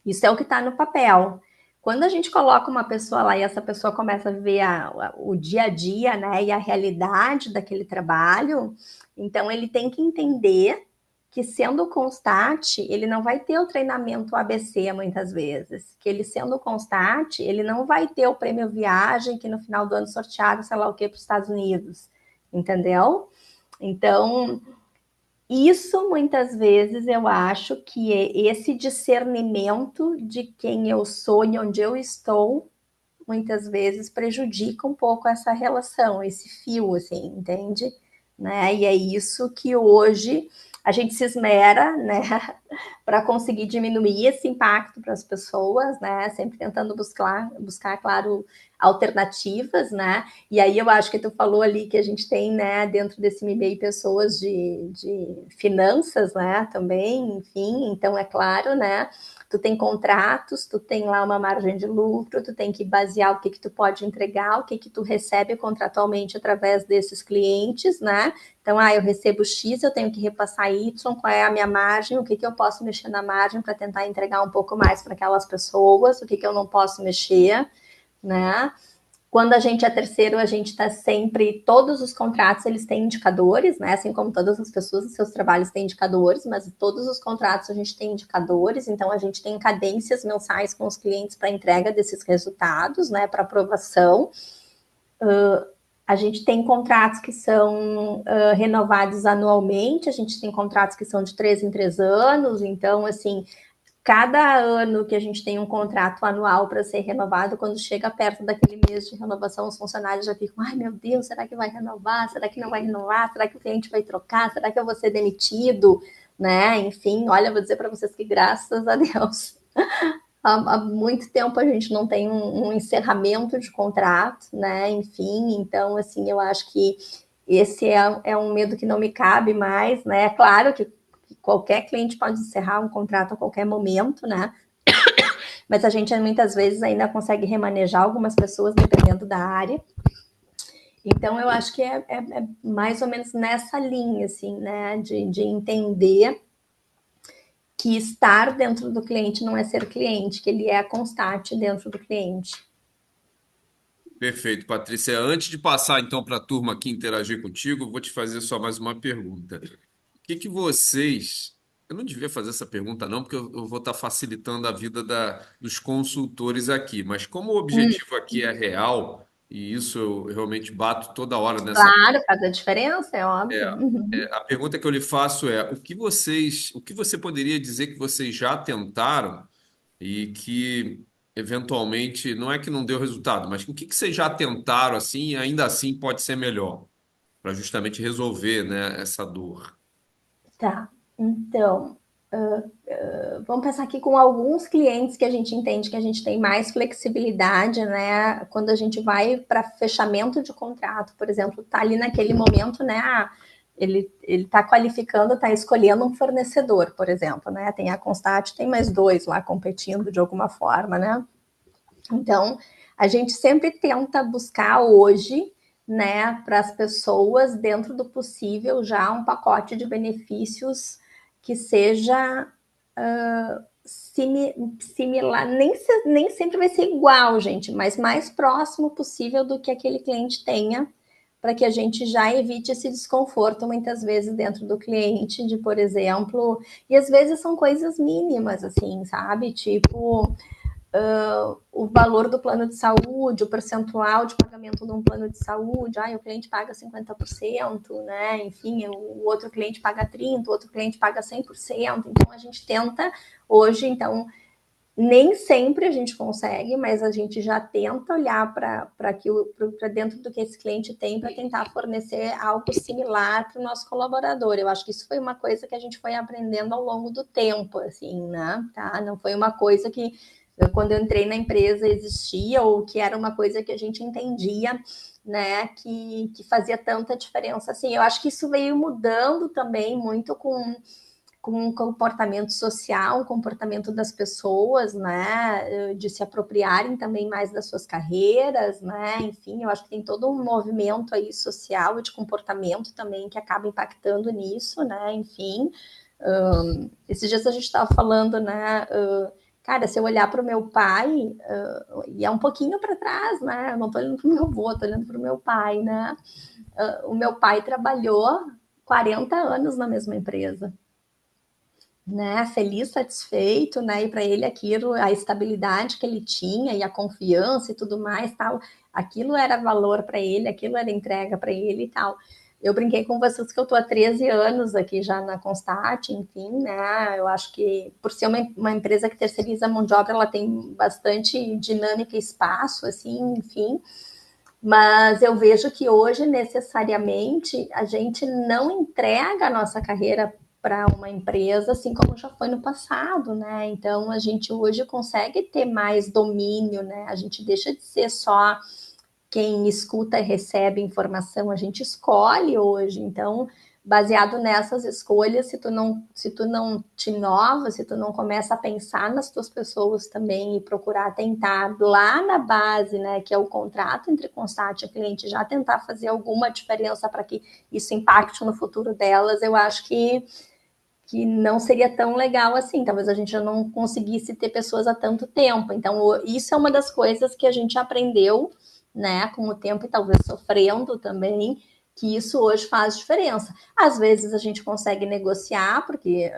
Isso é o que está no papel. Quando a gente coloca uma pessoa lá e essa pessoa começa a viver o dia a dia, né, e a realidade daquele trabalho, então ele tem que entender que sendo Constat, ele não vai ter o treinamento ABC muitas vezes, que ele sendo Constat, ele não vai ter o prêmio viagem que no final do ano sorteado, sei lá o que, para os Estados Unidos, entendeu? Então, isso muitas vezes eu acho que esse discernimento de quem eu sou e onde eu estou, muitas vezes prejudica um pouco essa relação, esse fio, assim, entende? Né? E é isso que hoje a gente se esmera, né, para conseguir diminuir esse impacto para as pessoas, né, sempre tentando buscar, claro, alternativas, né, e aí eu acho que tu falou ali que a gente tem, né, dentro desse MBA pessoas de finanças, né, também, enfim, então é claro, né, tu tem contratos, tu tem lá uma margem de lucro, tu tem que basear o que tu pode entregar, o que tu recebe contratualmente através desses clientes, né? Então, eu recebo X, eu tenho que repassar Y, qual é a minha margem, o que eu posso mexer na margem para tentar entregar um pouco mais para aquelas pessoas, o que eu não posso mexer, né? Quando a gente é terceiro, a gente está sempre... Todos os contratos, eles têm indicadores, né? Assim como todas as pessoas, os seus trabalhos têm indicadores, mas todos os contratos a gente tem indicadores, então a gente tem cadências mensais com os clientes para entrega desses resultados, né? Para aprovação. A gente tem contratos que são renovados anualmente, a gente tem contratos que são de 3 em 3 anos, então, assim, cada ano que a gente tem um contrato anual para ser renovado, quando chega perto daquele mês de renovação, os funcionários já ficam, ai meu Deus, será que vai renovar? Será que não vai renovar? Será que o cliente vai trocar? Será que eu vou ser demitido? Né? Enfim, olha, vou dizer para vocês que graças a Deus há muito tempo a gente não tem um encerramento de contrato, né? Enfim, então, assim, eu acho que esse é um medo que não me cabe mais, né? É claro que qualquer cliente pode encerrar um contrato a qualquer momento, né? Mas a gente muitas vezes ainda consegue remanejar algumas pessoas dependendo da área. Então, eu acho que é mais ou menos nessa linha, assim, né? De entender que estar dentro do cliente não é ser cliente, que ele é a constante dentro do cliente. Perfeito, Patrícia. Antes de passar então para a turma aqui interagir contigo, eu vou te fazer só mais uma pergunta. O que que vocês. Eu não devia fazer essa pergunta, não, porque eu vou estar facilitando a vida dos consultores aqui, mas como o objetivo aqui é real, e isso eu realmente bato toda hora nessa. Claro, faz a diferença, é óbvio. Uhum. A pergunta que eu lhe faço é: o que você poderia dizer que vocês já tentaram e que eventualmente não é que não deu resultado, mas o que que vocês já tentaram assim e ainda assim pode ser melhor para justamente resolver, né, essa dor? Tá. Então, vamos pensar aqui com alguns clientes que a gente entende que a gente tem mais flexibilidade, né? Quando a gente vai para fechamento de contrato, por exemplo, tá ali naquele momento, né? Ele está qualificando, está escolhendo um fornecedor, por exemplo, né? Tem a Constat, tem mais dois lá competindo de alguma forma, né? Então, a gente sempre tenta buscar hoje, né, para as pessoas, dentro do possível, já um pacote de benefícios que seja similar, nem sempre vai ser igual, gente, mas mais próximo possível do que aquele cliente tenha, para que a gente já evite esse desconforto muitas vezes dentro do cliente, de, por exemplo, e às vezes são coisas mínimas, assim, sabe? Tipo, o valor do plano de saúde, o percentual de pagamento de um plano de saúde, o cliente paga 50%, né? Enfim, o outro cliente paga 30%, o outro cliente paga 100%. Então, a gente tenta hoje, então, nem sempre a gente consegue, mas a gente já tenta olhar para dentro do que esse cliente tem para tentar fornecer algo similar para o nosso colaborador. Eu acho que isso foi uma coisa que a gente foi aprendendo ao longo do tempo, assim, né? Tá? Não foi uma coisa que quando eu entrei na empresa existia, ou que era uma coisa que a gente entendia, né, que fazia tanta diferença assim. Eu acho que isso veio mudando também muito com um comportamento social, um comportamento das pessoas, né, de se apropriarem também mais das suas carreiras, né, enfim, eu acho que tem todo um movimento aí social e de comportamento também que acaba impactando nisso, né, enfim. Esses dias a gente estava falando, né, cara, se eu olhar para o meu pai, e é um pouquinho para trás, né, eu não estou olhando para o meu avô, estou olhando para o meu pai, né, o meu pai trabalhou 40 anos na mesma empresa, né, feliz, satisfeito, né, e para ele aquilo, a estabilidade que ele tinha e a confiança e tudo mais, tal, aquilo era valor para ele, aquilo era entrega para ele e tal. Eu brinquei com vocês que eu estou há 13 anos aqui já na Constat, enfim, né, eu acho que por ser uma empresa que terceiriza a mão de obra, ela tem bastante dinâmica e espaço, assim, enfim, mas eu vejo que hoje, necessariamente, a gente não entrega a nossa carreira para uma empresa, assim como já foi no passado, né? Então, a gente hoje consegue ter mais domínio, né? A gente deixa de ser só quem escuta e recebe informação, a gente escolhe hoje. Então, baseado nessas escolhas, se tu não te inova, se tu não começa a pensar nas tuas pessoas também e procurar tentar lá na base, né, que é o contrato entre Constat e cliente, já tentar fazer alguma diferença para que isso impacte no futuro delas, eu acho que não seria tão legal assim. Talvez a gente já não conseguisse ter pessoas há tanto tempo. Então, isso é uma das coisas que a gente aprendeu, né, com o tempo e talvez sofrendo também, que isso hoje faz diferença. Às vezes a gente consegue negociar, porque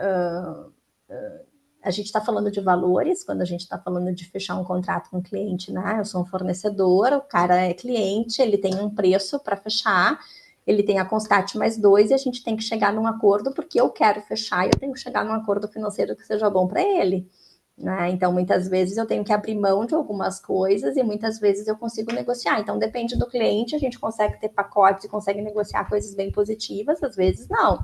a gente está falando de valores, quando a gente está falando de fechar um contrato com o cliente, né? Eu sou um fornecedor, o cara é cliente, ele tem um preço para fechar, ele tem a Constat mais dois e a gente tem que chegar num acordo, porque eu quero fechar e eu tenho que chegar num acordo financeiro que seja bom para ele. Né? Então, muitas vezes eu tenho que abrir mão de algumas coisas e muitas vezes eu consigo negociar. Então, depende do cliente, a gente consegue ter pacotes e consegue negociar coisas bem positivas, às vezes não.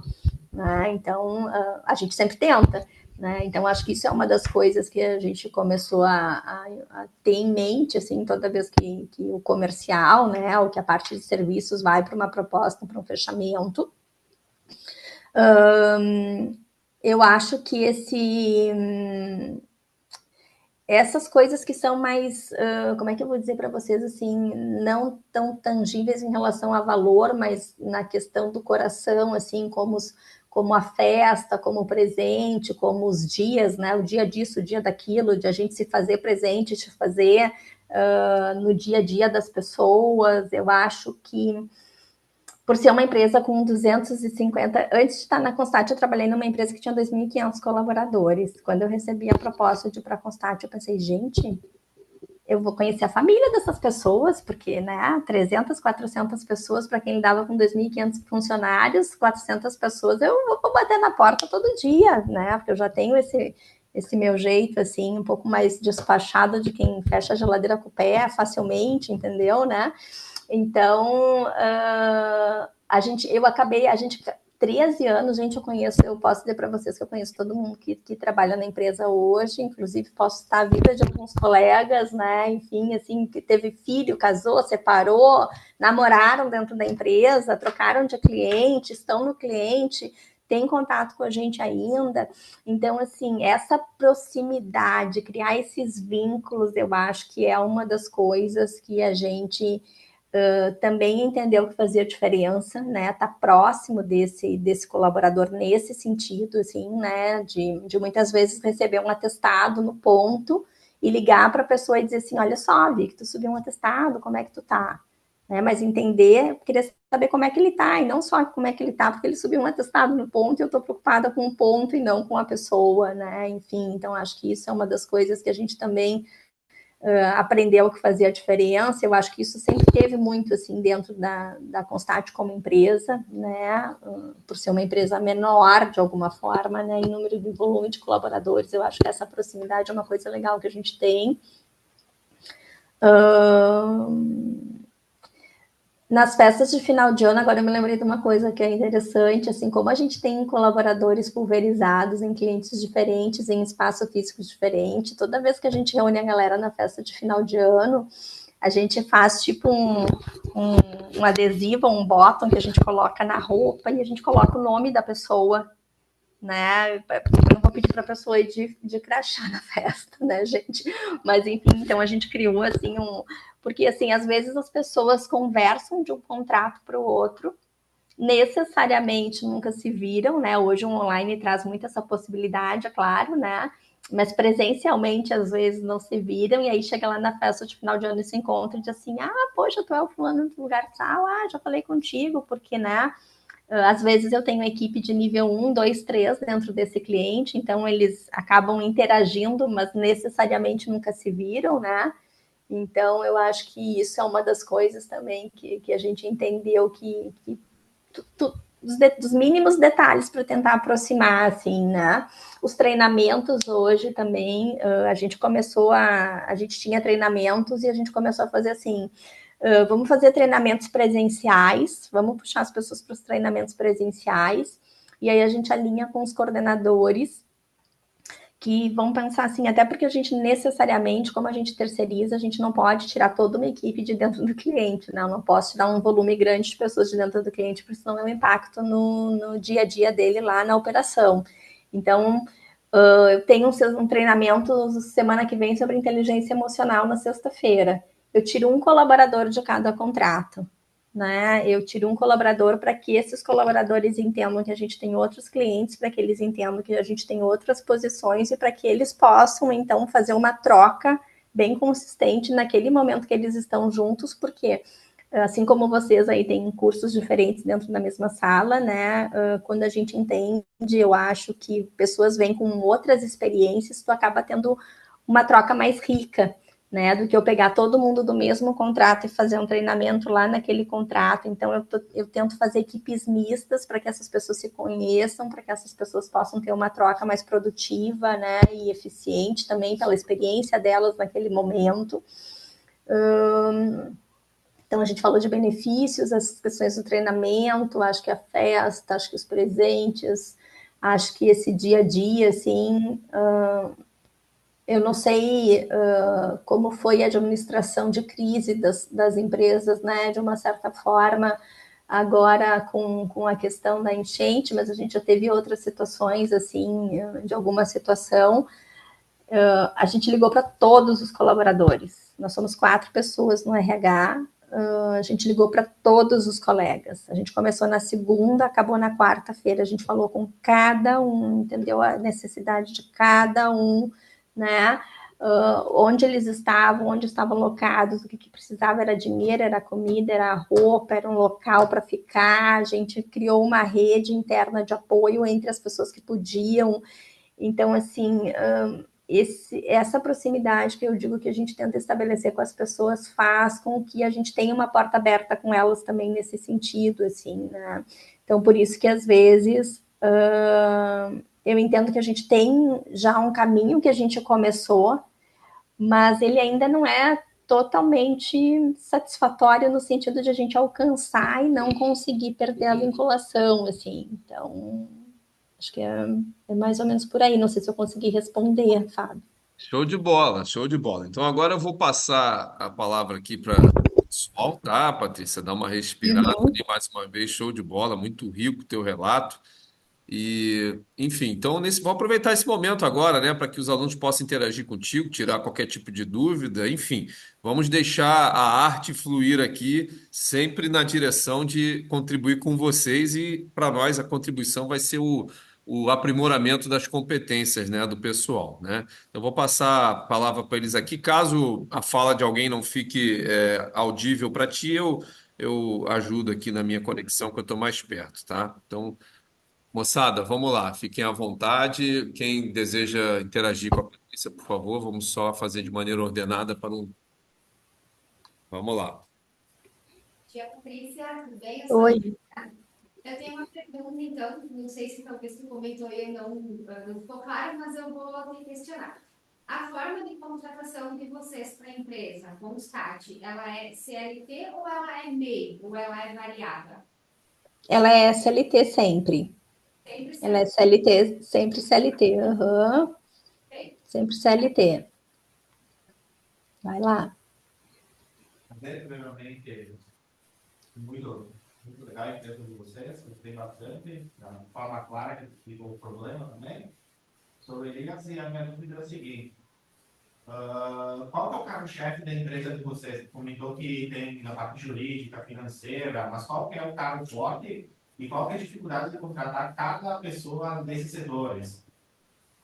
Né? Então, a gente sempre tenta. Né? Então, acho que isso é uma das coisas que a gente começou a ter em mente, assim, toda vez que o comercial, né, ou que a parte de serviços vai para uma proposta, para um fechamento. Eu acho que essas coisas que são mais, como é que eu vou dizer para vocês, assim, não tão tangíveis em relação a valor, mas na questão do coração, assim, como a festa, como o presente, como os dias, né? O dia disso, o dia daquilo, de a gente se fazer presente, se fazer no dia a dia das pessoas. Eu acho que por ser uma empresa com 250... Antes de estar na Constat, eu trabalhei numa empresa que tinha 2.500 colaboradores. Quando eu recebi a proposta de ir para a Constat, eu pensei, gente, eu vou conhecer a família dessas pessoas, porque, né, 300, 400 pessoas, para quem lidava com 2.500 funcionários, 400 pessoas, eu vou bater na porta todo dia, né, porque eu já tenho esse meu jeito, assim, um pouco mais despachado de quem fecha a geladeira com o pé facilmente, entendeu, né? Então, a gente 13 anos, gente, eu posso dizer para vocês que eu conheço todo mundo que trabalha na empresa hoje, inclusive posso estar viva de alguns colegas, né, enfim, assim, que teve filho, casou, separou, namoraram dentro da empresa, trocaram de cliente, estão no cliente, tem contato com a gente ainda. Então, assim, essa proximidade, criar esses vínculos, eu acho que é uma das coisas que a gente também entendeu que fazia diferença, né? Tá próximo desse colaborador nesse sentido, assim, né? De muitas vezes receber um atestado no ponto e ligar para a pessoa e dizer assim, olha só, vi que tu subiu um atestado, como é que tu tá? Né? Mas entender, queria saber como é que ele tá, e não só como é que ele tá, porque ele subiu um atestado no ponto e eu tô preocupada com o ponto e não com a pessoa, né? Enfim, então acho que isso é uma das coisas que a gente também aprendeu o que fazia a diferença. Eu acho que isso sempre teve muito assim dentro da Constat como empresa, né? Por ser uma empresa menor de alguma forma, né? Em número de volume de colaboradores, eu acho que essa proximidade é uma coisa legal que a gente tem. Nas festas de final de ano, agora eu me lembrei de uma coisa que é interessante, assim, como a gente tem colaboradores pulverizados em clientes diferentes, em espaço físico diferente, toda vez que a gente reúne a galera na festa de final de ano, a gente faz tipo um adesivo, um bottom que a gente coloca na roupa e a gente coloca o nome da pessoa, né? Eu não vou pedir para a pessoa ir de crachá na festa, né, gente? Mas enfim, então a gente criou assim um. Porque assim, às vezes as pessoas conversam de um contrato para o outro, necessariamente nunca se viram, né? Hoje o online traz muito essa possibilidade, é claro, né? Mas presencialmente às vezes não se viram, e aí chega lá na festa de final de ano e se encontra e diz assim: ah, poxa, tu é o fulano do lugar tal, ah, já falei contigo, porque, né? Às vezes eu tenho equipe de nível 1, 2, 3 dentro desse cliente, então eles acabam interagindo, mas necessariamente nunca se viram, né? Então eu acho que isso é uma das coisas também que a gente entendeu que dos mínimos detalhes para tentar aproximar, assim, né? Os treinamentos hoje também, a gente começou a gente tinha treinamentos e a gente começou a fazer assim, vamos fazer treinamentos presenciais, vamos puxar as pessoas para os treinamentos presenciais, e aí a gente alinha com os coordenadores que vão pensar assim, até porque a gente necessariamente, como a gente terceiriza, a gente não pode tirar toda uma equipe de dentro do cliente, né? Eu não posso tirar um volume grande de pessoas de dentro do cliente, porque senão é um impacto no dia a dia dele lá na operação. Então, eu tenho um treinamento semana que vem sobre inteligência emocional na sexta-feira. Eu tiro um colaborador de cada contrato, né? Eu tiro um colaborador para que esses colaboradores entendam que a gente tem outros clientes, para que eles entendam que a gente tem outras posições e para que eles possam, então, fazer uma troca bem consistente naquele momento que eles estão juntos, porque assim como vocês aí têm cursos diferentes dentro da mesma sala, né? Quando a gente entende, eu acho que pessoas vêm com outras experiências, tu acaba tendo uma troca mais rica, né? Do que eu pegar todo mundo do mesmo contrato e fazer um treinamento lá naquele contrato. Então, eu tento fazer equipes mistas para que essas pessoas se conheçam, para que essas pessoas possam ter uma troca mais produtiva, né? E eficiente também pela experiência delas naquele momento. Então, a gente falou de benefícios, as questões do treinamento, acho que a festa, acho que os presentes, acho que esse dia a dia, assim, eu não sei como foi a administração de crise das empresas, né, de uma certa forma, agora com a questão da enchente, mas a gente já teve outras situações, assim, de alguma situação. A gente ligou para todos os colaboradores. Nós somos 4 pessoas no RH. A gente ligou para todos os colegas. A gente começou na segunda, acabou na quarta-feira. A gente falou com cada um, entendeu a necessidade de cada um, né? Onde eles estavam, onde estavam locados, o que precisava era dinheiro, era comida, era roupa, era um local para ficar. A gente criou uma rede interna de apoio entre as pessoas que podiam. Então, assim, essa proximidade que eu digo que a gente tenta estabelecer com as pessoas faz com que a gente tenha uma porta aberta com elas também nesse sentido, assim, né? Então, por isso que às vezes eu entendo que a gente tem já um caminho que a gente começou, mas ele ainda não é totalmente satisfatório no sentido de a gente alcançar e não conseguir perder a vinculação, assim. Então, acho que é mais ou menos por aí. Não sei se eu consegui responder, Fábio. Show de bola, show de bola. Então agora eu vou passar a palavra aqui para o pessoal, tá, Patrícia? Dar uma respirada Uhum. ali mais uma vez, show de bola, muito rico o teu relato. E, enfim, então vou aproveitar esse momento agora, né, para que os alunos possam interagir contigo, tirar qualquer tipo de dúvida, enfim, vamos deixar a arte fluir aqui, sempre na direção de contribuir com vocês e para nós a contribuição vai ser o aprimoramento das competências, né, do pessoal, né? Eu vou passar a palavra para eles aqui, caso a fala de alguém não fique audível para ti, eu ajudo aqui na minha conexão, que eu estou mais perto, tá? Então, moçada, vamos lá, fiquem à vontade. Quem deseja interagir com a Patrícia, por favor, vamos só fazer de maneira ordenada para não. Vamos lá. Tia Patrícia, tudo bem? Eu sou a Oi. Juliana. Eu tenho uma pergunta, então, não sei se talvez tu comentou aí, não ficou claro, mas eu vou te questionar. A forma de contratação de vocês para a empresa, como start, ela é CLT ou ela é MEI, ou ela é variável? Ela é CLT sempre. Sempre Ela é CLT. CLT, sempre CLT. Aham, sempre CLT. Vai lá. Primeiramente, muito legal a empresa de vocês, gostei bastante, da forma clara que explicou o problema também. Sobre isso, e a minha dúvida é a seguinte: qual que é o cargo-chefe da empresa de vocês? Você comentou que tem a parte jurídica, financeira, mas qual que é o cargo forte e qual que é a dificuldade de contratar cada pessoa nesses setores?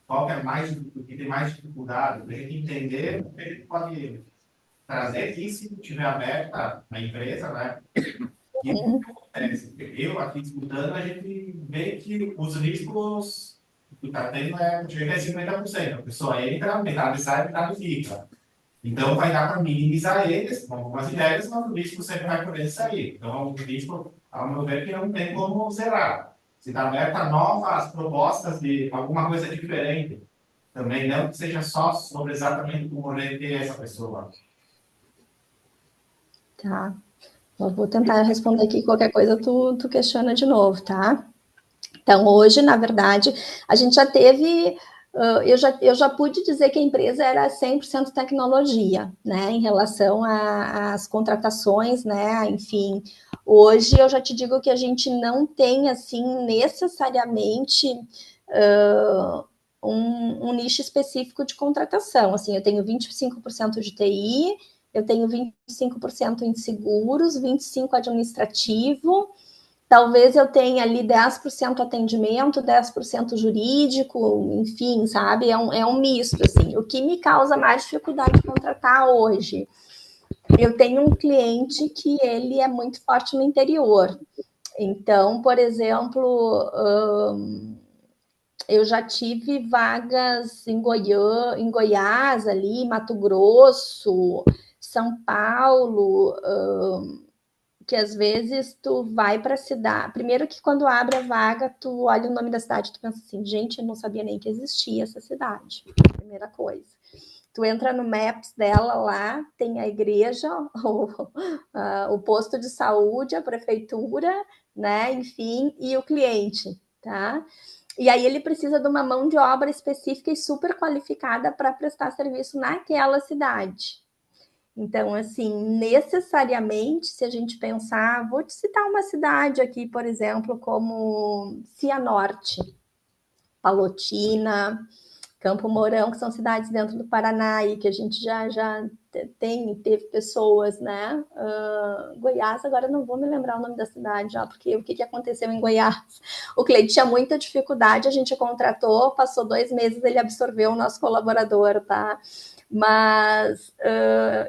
Qual que é mais, o que tem mais dificuldade? Para a gente entender, a gente pode trazer aqui, se tiver aberta a empresa, né? E o que acontece? Eu, aqui disputando, a gente vê que os riscos que está tendo chega a 50%. A pessoa entra, metade sai, metade fica. Então, vai dar para minimizar eles, com algumas ideias, mas o risco sempre vai poder sair. Então, o risco, ao meu ver, que não tem como zerar. Se está aberta a novas propostas de alguma coisa diferente, também não que seja só sobre exatamente como reter essa pessoa. Tá. Eu vou tentar responder aqui qualquer coisa, tu questiona de novo, tá? Então, hoje, na verdade, a gente já teve. Eu já pude dizer que a empresa era 100% tecnologia, né, em relação às contratações, né, enfim. Hoje eu já te digo que a gente não tem, assim, necessariamente um nicho específico de contratação. Assim, eu tenho 25% de TI, eu tenho 25% em seguros, 25% administrativo. Talvez eu tenha ali 10% atendimento, 10% jurídico, enfim, sabe? É um misto, assim. O que me causa mais dificuldade de contratar hoje? Eu tenho um cliente que ele é muito forte no interior. Então, por exemplo, eu já tive vagas em Goiás, ali, Mato Grosso, São Paulo, que às vezes tu vai para a cidade. Primeiro que quando abre a vaga, tu olha o nome da cidade, tu pensa assim, gente, eu não sabia nem que existia essa cidade. Primeira coisa. Tu entra no Maps dela lá, tem a igreja, o posto de saúde, a prefeitura, né? Enfim, e o cliente, tá? E aí ele precisa de uma mão de obra específica e super qualificada para prestar serviço naquela cidade. Então, assim, necessariamente, se a gente pensar, vou te citar uma cidade aqui, por exemplo, como Cianorte, Palotina, Campo Mourão, que são cidades dentro do Paraná e que a gente já teve pessoas, né? Goiás, agora não vou me lembrar o nome da cidade, já, porque o que aconteceu em Goiás? O cliente tinha muita dificuldade, a gente contratou, passou 2 meses, ele absorveu o nosso colaborador, tá? Mas,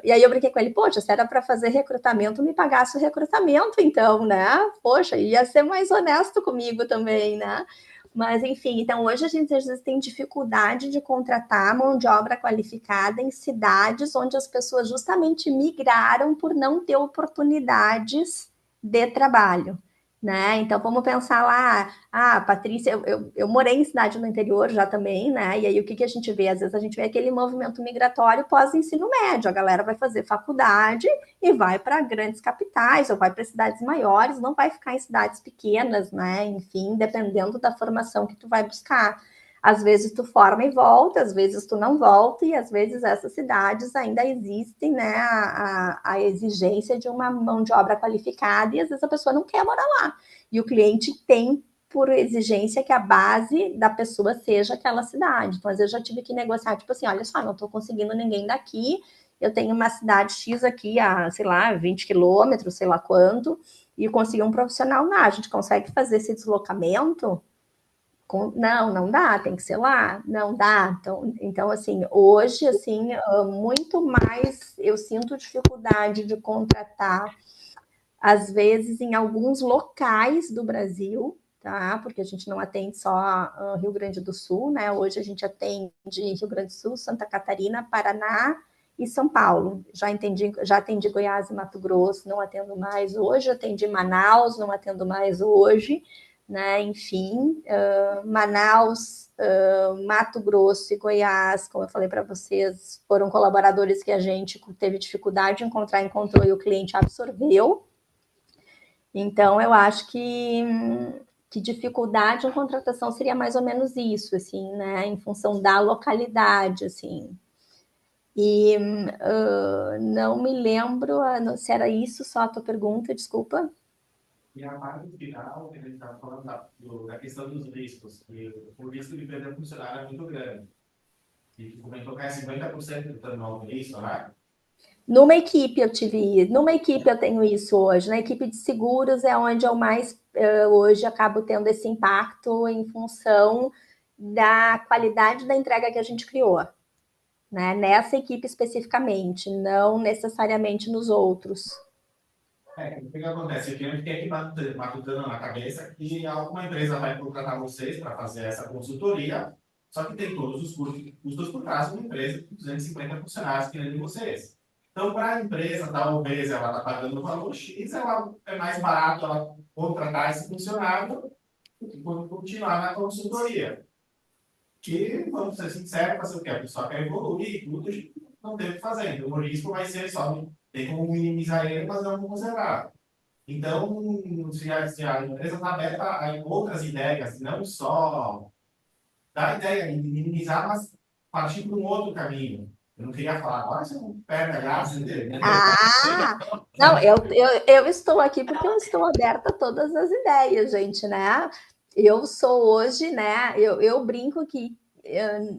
e aí eu brinquei com ele, poxa, se era para fazer recrutamento, me pagasse o recrutamento, então, né? Poxa, ia ser mais honesto comigo também, né? Mas, enfim, então hoje a gente às vezes tem dificuldade de contratar mão de obra qualificada em cidades onde as pessoas justamente migraram por não ter oportunidades de trabalho. Né? Então vamos pensar lá, Patrícia, eu morei em cidade no interior já também, né? E aí o que a gente vê? Às vezes a gente vê aquele movimento migratório pós-ensino médio, a galera vai fazer faculdade e vai para grandes capitais ou vai para cidades maiores, não vai ficar em cidades pequenas, né? Enfim, dependendo da formação que tu vai buscar. Às vezes tu forma e volta, às vezes tu não volta, e às vezes essas cidades ainda existem, né, a exigência de uma mão de obra qualificada, e às vezes a pessoa não quer morar lá. E o cliente tem por exigência que a base da pessoa seja aquela cidade. Então, às vezes eu já tive que negociar, tipo assim, olha só, não estou conseguindo ninguém daqui, eu tenho uma cidade X aqui a, sei lá, 20 quilômetros, sei lá quanto, e consegui um profissional lá. A gente consegue fazer esse deslocamento? Não, não dá, tem que ser lá, não dá. Então assim, hoje, assim, muito mais eu sinto dificuldade de contratar, às vezes, em alguns locais do Brasil, tá? Porque a gente não atende só Rio Grande do Sul, né? Hoje a gente atende Rio Grande do Sul, Santa Catarina, Paraná e São Paulo. Já atendi Goiás e Mato Grosso, não atendo mais hoje. Atendi Manaus, não atendo mais hoje. né? Enfim, Manaus, Mato Grosso e Goiás, como eu falei para vocês, foram colaboradores que a gente teve dificuldade de encontrar, encontrou e o cliente absorveu. Então, eu acho que dificuldade em contratação seria mais ou menos isso, assim, né? Em função da localidade, assim. E não me lembro se era isso só a tua pergunta, desculpa. E a parte final, que a gente está falando da questão dos riscos, que o risco de perder funcionário é muito grande. E tu comentou que é 50% do turnover, isso, né? Numa equipe eu tenho isso hoje. Na equipe de seguros é onde eu mais hoje acabo tendo esse impacto em função da qualidade da entrega que a gente criou, né? Nessa equipe especificamente, não necessariamente nos outros. O que acontece? Eu fiquei aqui matutando na cabeça que alguma empresa vai contratar vocês para fazer essa consultoria, só que tem todos os custos por trás de uma empresa de 250 funcionários que nem de vocês. Então, para a empresa, talvez ela está pagando o valor X, ela é mais barato ela contratar esse funcionário do que continuar na consultoria. Que, vamos ser sinceros, fazer o quê? A pessoa quer evoluir e tudo, a gente não tem o que fazer. Então, o risco vai ser só, tem como minimizar ele, mas não como zerar. Então, se a empresa está aberta a outras ideias, não só dar ideia de minimizar, mas partir para um outro caminho. Eu não queria falar, agora você não perde a graça, entendeu? Ah, não, eu estou aqui porque eu estou aberta a todas as ideias, gente, né? Eu sou hoje, né? Eu brinco que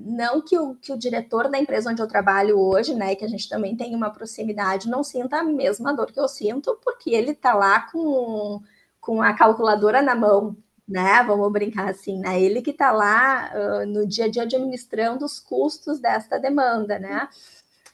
não que o diretor da empresa onde eu trabalho hoje, né, que a gente também tem uma proximidade, não sinta a mesma dor que eu sinto, porque ele está lá com a calculadora na mão, né? Vamos brincar assim, né? Ele que está lá no dia a dia administrando os custos desta demanda, né?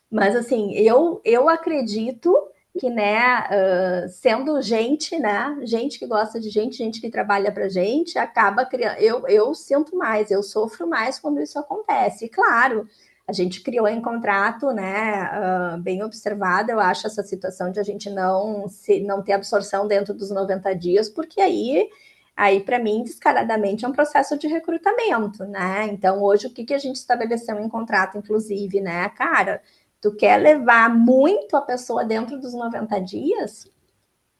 Mas assim, eu acredito que, né, sendo gente, né, gente que gosta de gente que trabalha para gente, acaba criando. Eu sinto mais, eu sofro mais quando isso acontece. E claro, a gente criou em contrato, né, bem observado, eu acho essa situação de a gente não ter absorção dentro dos 90 dias, porque aí para mim, descaradamente, é um processo de recrutamento, né? Então, hoje, o que a gente estabeleceu em contrato, inclusive, né, cara? Tu quer levar muito a pessoa dentro dos 90 dias?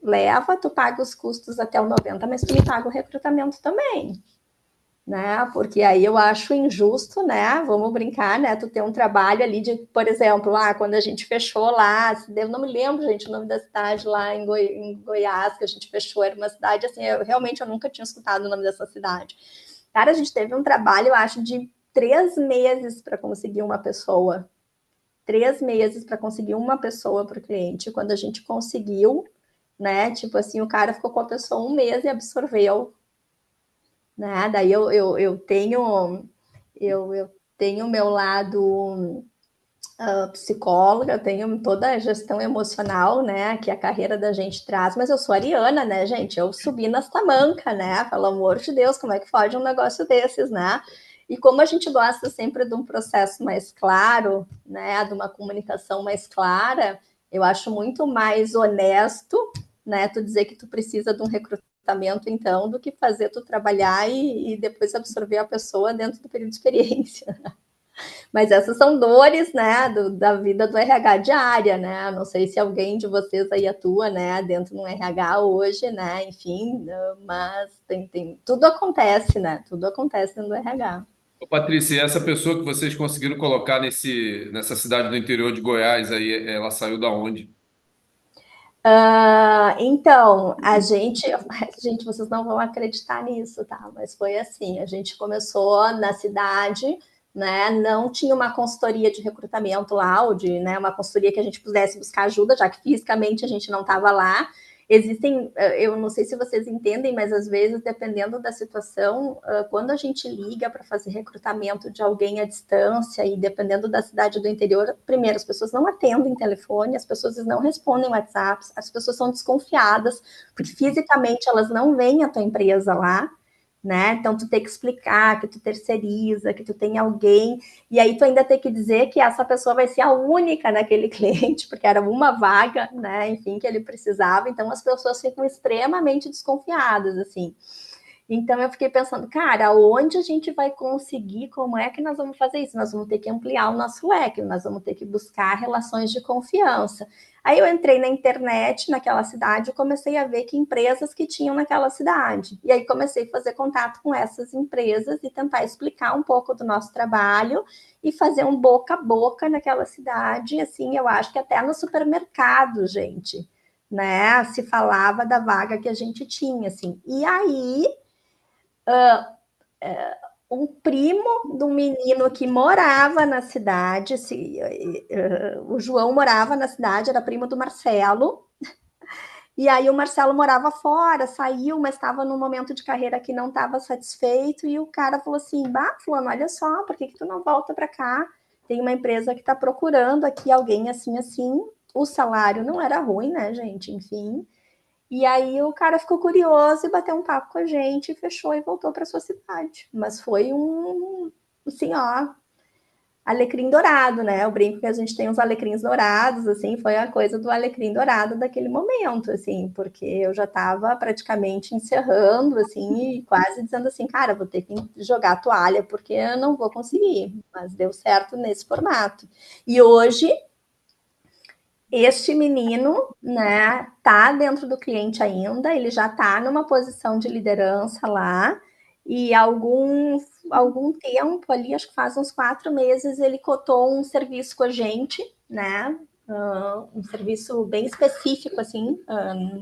Leva, tu paga os custos até o 90, mas tu me paga o recrutamento também, né? Porque aí eu acho injusto, né? Vamos brincar, né? Tu ter um trabalho ali de, por exemplo, quando a gente fechou lá, eu não me lembro, gente, o nome da cidade lá em Goiás, que a gente fechou, era uma cidade assim, eu nunca tinha escutado o nome dessa cidade. Cara, a gente teve um trabalho, eu acho, de 3 meses para conseguir uma pessoa. 3 meses para conseguir uma pessoa para o cliente. Quando a gente conseguiu, né? Tipo assim, o cara ficou com a pessoa 1 mês e absorveu, né? Daí eu tenho o meu lado psicóloga, eu tenho toda a gestão emocional, né? Que a carreira da gente traz, mas eu sou ariana, né, gente? Eu subi nas tamancas, né? Pelo amor de Deus, como é que pode um negócio desses, né? E como a gente gosta sempre de um processo mais claro, né? De uma comunicação mais clara, eu acho muito mais honesto, né? Tu dizer que tu precisa de um recrutamento, então, do que fazer tu trabalhar e depois absorver a pessoa dentro do período de experiência. Mas essas são dores, né, da vida do RH diária, né? Não sei se alguém de vocês aí atua, né, dentro do RH hoje, né? Enfim, mas tudo acontece, né? Tudo acontece dentro do RH. Ô, Patrícia, e essa pessoa que vocês conseguiram colocar nessa cidade do interior de Goiás aí, ela saiu da onde? Então, gente, vocês não vão acreditar nisso, tá? Mas foi assim, a gente começou na cidade, né? Não tinha uma consultoria de recrutamento lá, ou de, né, uma consultoria que a gente pudesse buscar ajuda, já que fisicamente a gente não estava lá. Existem, eu não sei se vocês entendem, mas às vezes, dependendo da situação, quando a gente liga para fazer recrutamento de alguém à distância e dependendo da cidade do interior, primeiro, as pessoas não atendem telefone, as pessoas não respondem WhatsApp, as pessoas são desconfiadas, porque fisicamente elas não veem a tua empresa lá, né? Então tu tem que explicar que tu terceiriza, que tu tem alguém, e aí tu ainda tem que dizer que essa pessoa vai ser a única naquele cliente, porque era uma vaga, né? Enfim, que ele precisava. Então as pessoas ficam extremamente desconfiadas, assim. Então eu fiquei pensando, cara, onde a gente vai conseguir, como é que nós vamos fazer isso? Nós vamos ter que ampliar o nosso leque, nós vamos ter que buscar relações de confiança. Aí eu entrei na internet naquela cidade e comecei a ver que empresas que tinham naquela cidade. E aí comecei a fazer contato com essas empresas e tentar explicar um pouco do nosso trabalho e fazer um boca a boca naquela cidade. Assim, eu acho que até no supermercado, gente, né, se falava da vaga que a gente tinha, assim. E aí um primo do menino que morava na cidade, o João morava na cidade, era primo do Marcelo, e aí o Marcelo morava fora, saiu, mas estava num momento de carreira que não estava satisfeito, e o cara falou assim, bah, fulano, olha só, por que tu não volta para cá? Tem uma empresa que está procurando aqui alguém assim, assim, o salário não era ruim, né, gente, enfim, e aí o cara ficou curioso e bateu um papo com a gente, fechou e voltou para sua cidade. Mas foi assim, ó, alecrim dourado, né? Eu brinco que a gente tem uns alecrins dourados, assim, foi a coisa do alecrim dourado daquele momento, assim, porque eu já estava praticamente encerrando, assim, e quase dizendo assim, cara, vou ter que jogar a toalha porque eu não vou conseguir. Mas deu certo nesse formato. E hoje este menino, né, tá dentro do cliente ainda, ele já tá numa posição de liderança lá, e algum tempo ali, acho que faz uns 4 meses, ele cotou um serviço com a gente, né, um serviço bem específico, assim,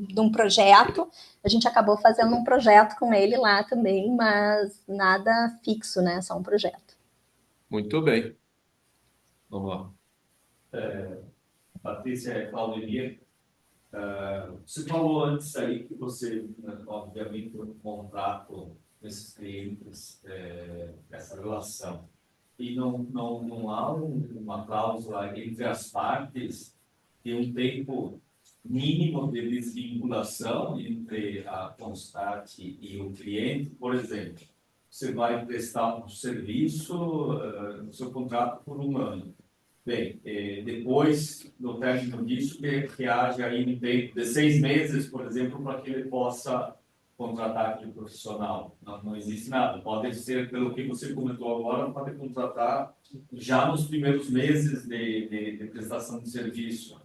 de um projeto. A gente acabou fazendo um projeto com ele lá também, mas nada fixo, né, só um projeto. Muito bem. Vamos lá. Patrícia Claudemir, você falou antes aí que você, né, obviamente, tem um contrato com esses clientes, essa relação. E não há uma cláusula entre as partes de um tempo mínimo de desvinculação entre a Constat e o cliente. Por exemplo, você vai prestar um serviço no seu contrato por 1 ano. Bem, depois do término disso, que haja aí um tempo de 6 meses, por exemplo, para que ele possa contratar aquele profissional. Não existe nada. Pode ser, pelo que você comentou agora, pode contratar já nos primeiros meses de prestação de serviço.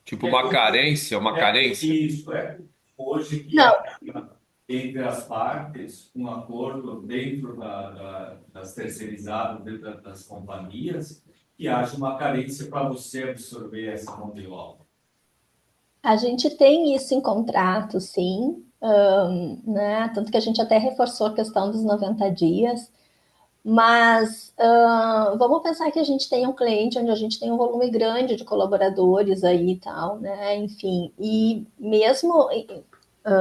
Tipo uma carência, uma carência. Isso, hoje que Não, há entre as partes um acordo dentro das terceirizadas, dentro das companhias, que haja uma carência para você absorver essa mão de obra. a gente tem isso em contrato, sim, né? Tanto que a gente até reforçou a questão dos 90 dias, mas vamos pensar que a gente tem um cliente onde a gente tem um volume grande de colaboradores aí e tal, né? Enfim, e mesmo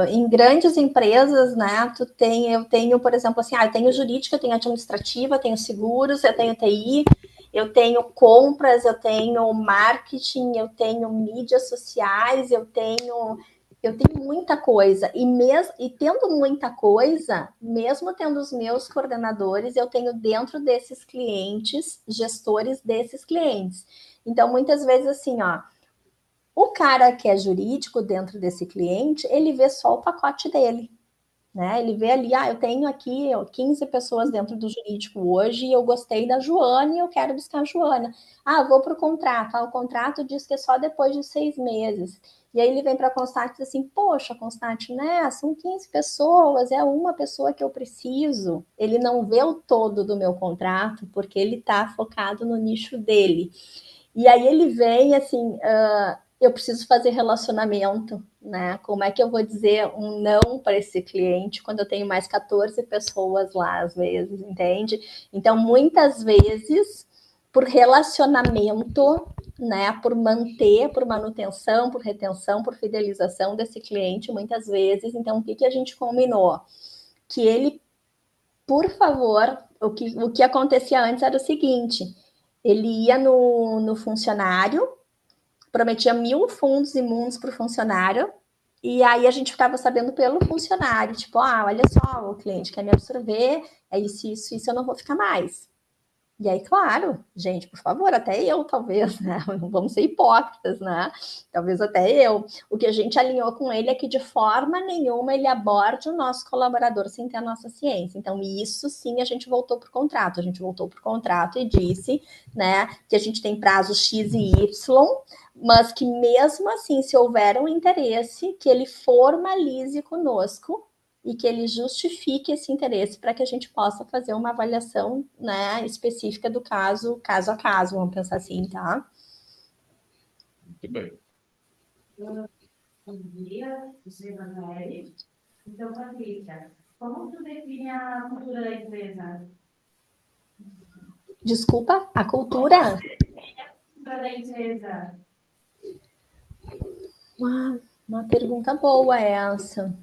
em grandes empresas, né? Eu tenho, por exemplo, assim, eu tenho jurídica, eu tenho administrativa, eu tenho seguros, eu tenho TI, eu tenho compras, eu tenho marketing, eu tenho mídias sociais, eu tenho muita coisa. E tendo muita coisa, mesmo tendo os meus coordenadores, eu tenho dentro desses clientes, gestores desses clientes. Então, muitas vezes, assim, ó, o cara que é jurídico dentro desse cliente, ele vê só o pacote dele. Né? Ele vê ali, eu tenho aqui 15 pessoas dentro do jurídico hoje e eu gostei da Joana e eu quero buscar a Joana. Vou para o contrato. O contrato diz que é só depois de 6 meses. E aí ele vem para a Constat e diz assim, poxa, Constat, né? São 15 pessoas, é uma pessoa que eu preciso. Ele não vê o todo do meu contrato porque ele está focado no nicho dele. E aí ele vem assim, eu preciso fazer relacionamento, né? Como é que eu vou dizer um não para esse cliente quando eu tenho mais 14 pessoas lá, às vezes, entende? Então, muitas vezes, por relacionamento, né? Por manter, por manutenção, por retenção, por fidelização desse cliente, muitas vezes. Então, o que a gente combinou? Que ele, por favor, o que acontecia antes era o seguinte: ele ia no funcionário, prometia 1.000 fundos imundos para o funcionário, e aí a gente ficava sabendo pelo funcionário, tipo, olha só, o cliente quer me absorver, é isso, eu não vou ficar mais. E aí, claro, gente, por favor, até eu, talvez, né? Não vamos ser hipócritas, né? Talvez até eu. O que a gente alinhou com ele é que de forma nenhuma ele aborde o nosso colaborador sem ter a nossa ciência. Então, isso sim, a gente voltou para o contrato. A gente voltou para o contrato e disse, né, que a gente tem prazos X e Y, mas que mesmo assim, se houver um interesse, que ele formalize conosco e que ele justifique esse interesse para que a gente possa fazer uma avaliação, né, específica do caso a caso, vamos pensar assim, tá? Muito bem. Bom dia, você Daniele. Então, Patrícia, como tu define a cultura da empresa? Desculpa, a cultura? Cultura da empresa. Uma pergunta boa essa.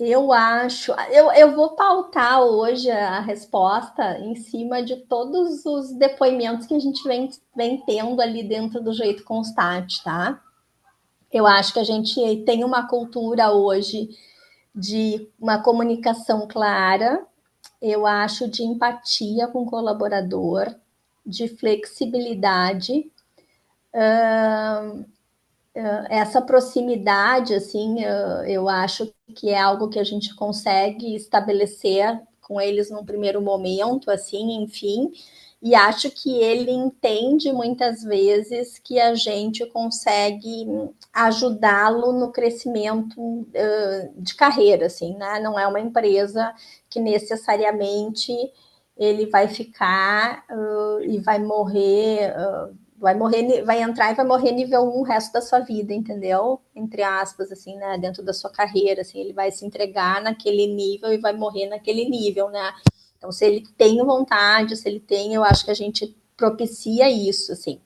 Eu acho, eu vou pautar hoje a resposta em cima de todos os depoimentos que a gente vem tendo ali dentro do Jeito Constate, tá? Eu acho que a gente tem uma cultura hoje de uma comunicação clara, eu acho de empatia com o colaborador, de flexibilidade, essa proximidade, assim, eu acho que é algo que a gente consegue estabelecer com eles num primeiro momento, assim, enfim, e acho que ele entende muitas vezes que a gente consegue ajudá-lo no crescimento de carreira, assim, né? Não é uma empresa que necessariamente ele vai ficar e vai entrar e vai morrer nível 1 o resto da sua vida, entendeu? Entre aspas, assim, né? Dentro da sua carreira, assim, ele vai se entregar naquele nível e vai morrer naquele nível, né? Então, se ele tem vontade, se ele tem, eu acho que a gente propicia isso, assim.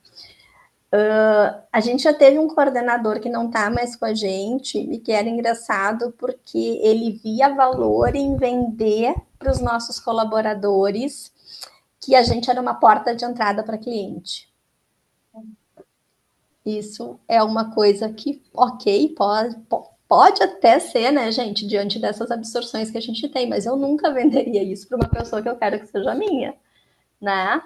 A gente já teve um coordenador que não está mais com a gente e que era engraçado porque ele via valor em vender para os nossos colaboradores que a gente era uma porta de entrada para cliente. Isso é uma coisa que, ok, pode até ser, né, gente, diante dessas absorções que a gente tem, mas eu nunca venderia isso para uma pessoa que eu quero que seja minha, né?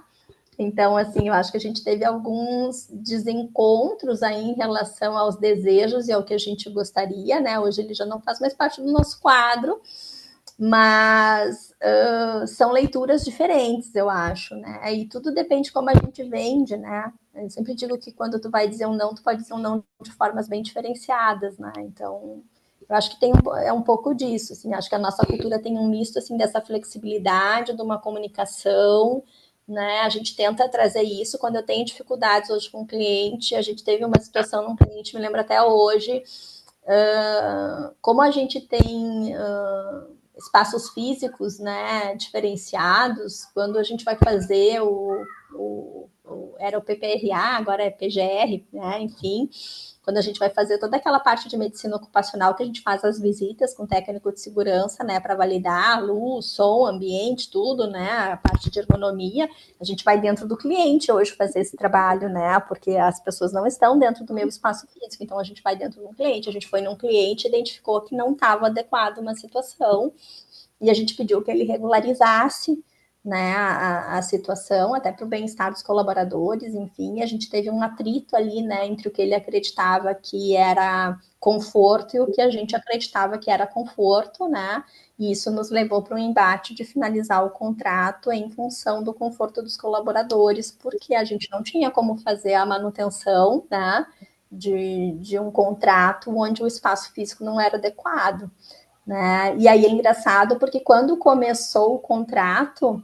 Então, assim, eu acho que a gente teve alguns desencontros aí em relação aos desejos e ao que a gente gostaria, né? Hoje ele já não faz mais parte do nosso quadro, mas são leituras diferentes, eu acho, né? E tudo depende de como a gente vende, né? Eu sempre digo que quando tu vai dizer um não, tu pode dizer um não de formas bem diferenciadas, né? Então, eu acho que é um pouco disso, assim, acho que a nossa cultura tem um misto, assim, dessa flexibilidade, de uma comunicação, né? A gente tenta trazer isso. Quando eu tenho dificuldades hoje com um cliente, a gente teve uma situação num cliente, me lembro até hoje, como a gente tem espaços físicos, né, diferenciados, quando a gente vai fazer era o PPRA, agora é PGR, né, enfim, quando a gente vai fazer toda aquela parte de medicina ocupacional que a gente faz as visitas com técnico de segurança, né, para validar luz, som, ambiente, tudo, né, a parte de ergonomia, a gente vai dentro do cliente hoje fazer esse trabalho, né, porque as pessoas não estão dentro do meu espaço físico, então a gente vai dentro do cliente, a gente foi num cliente, identificou que não estava adequado uma situação, e a gente pediu que ele regularizasse, né, a situação, até para o bem-estar dos colaboradores, enfim, a gente teve um atrito ali, né, entre o que ele acreditava que era conforto e o que a gente acreditava que era conforto, né, e isso nos levou para um embate de finalizar o contrato em função do conforto dos colaboradores, porque a gente não tinha como fazer a manutenção, né, de um contrato onde o espaço físico não era adequado, né, e aí é engraçado porque quando começou o contrato,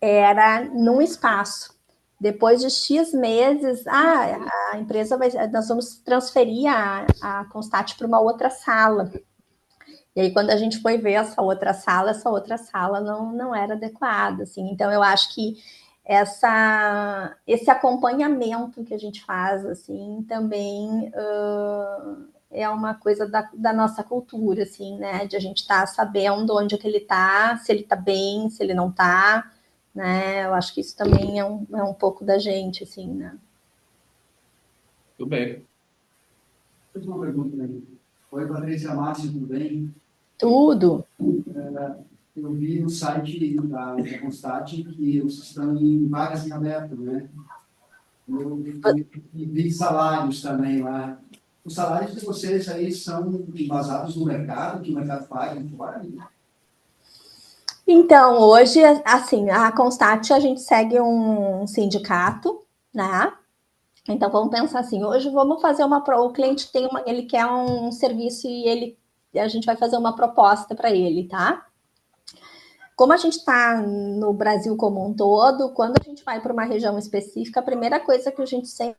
era num espaço. Depois de X meses, a empresa nós vamos transferir a Constat para uma outra sala. E aí, quando a gente foi ver essa outra sala não era adequada, assim. Então, eu acho que esse acompanhamento que a gente faz, assim, também é uma coisa da nossa cultura, assim, né? De a gente estar sabendo onde é que ele está, se ele está bem, se ele não está, né? Eu acho que isso também é um pouco da gente, assim, né? Tudo bem. Uma pergunta aí. Oi, Patrícia Márcio, tudo bem? Tudo. eu vi no site da Constat que vocês estão em vagas em aberto, né? E vi salários também lá. Os salários de vocês aí são embasados no mercado, que o mercado paga, Então, hoje, assim, a Constat, a gente segue um sindicato, né? Então, vamos pensar assim, hoje vamos fazer o cliente ele quer um serviço e a gente vai fazer uma proposta para ele, tá? Como a gente está no Brasil como um todo, quando a gente vai para uma região específica, a primeira coisa que a gente sempre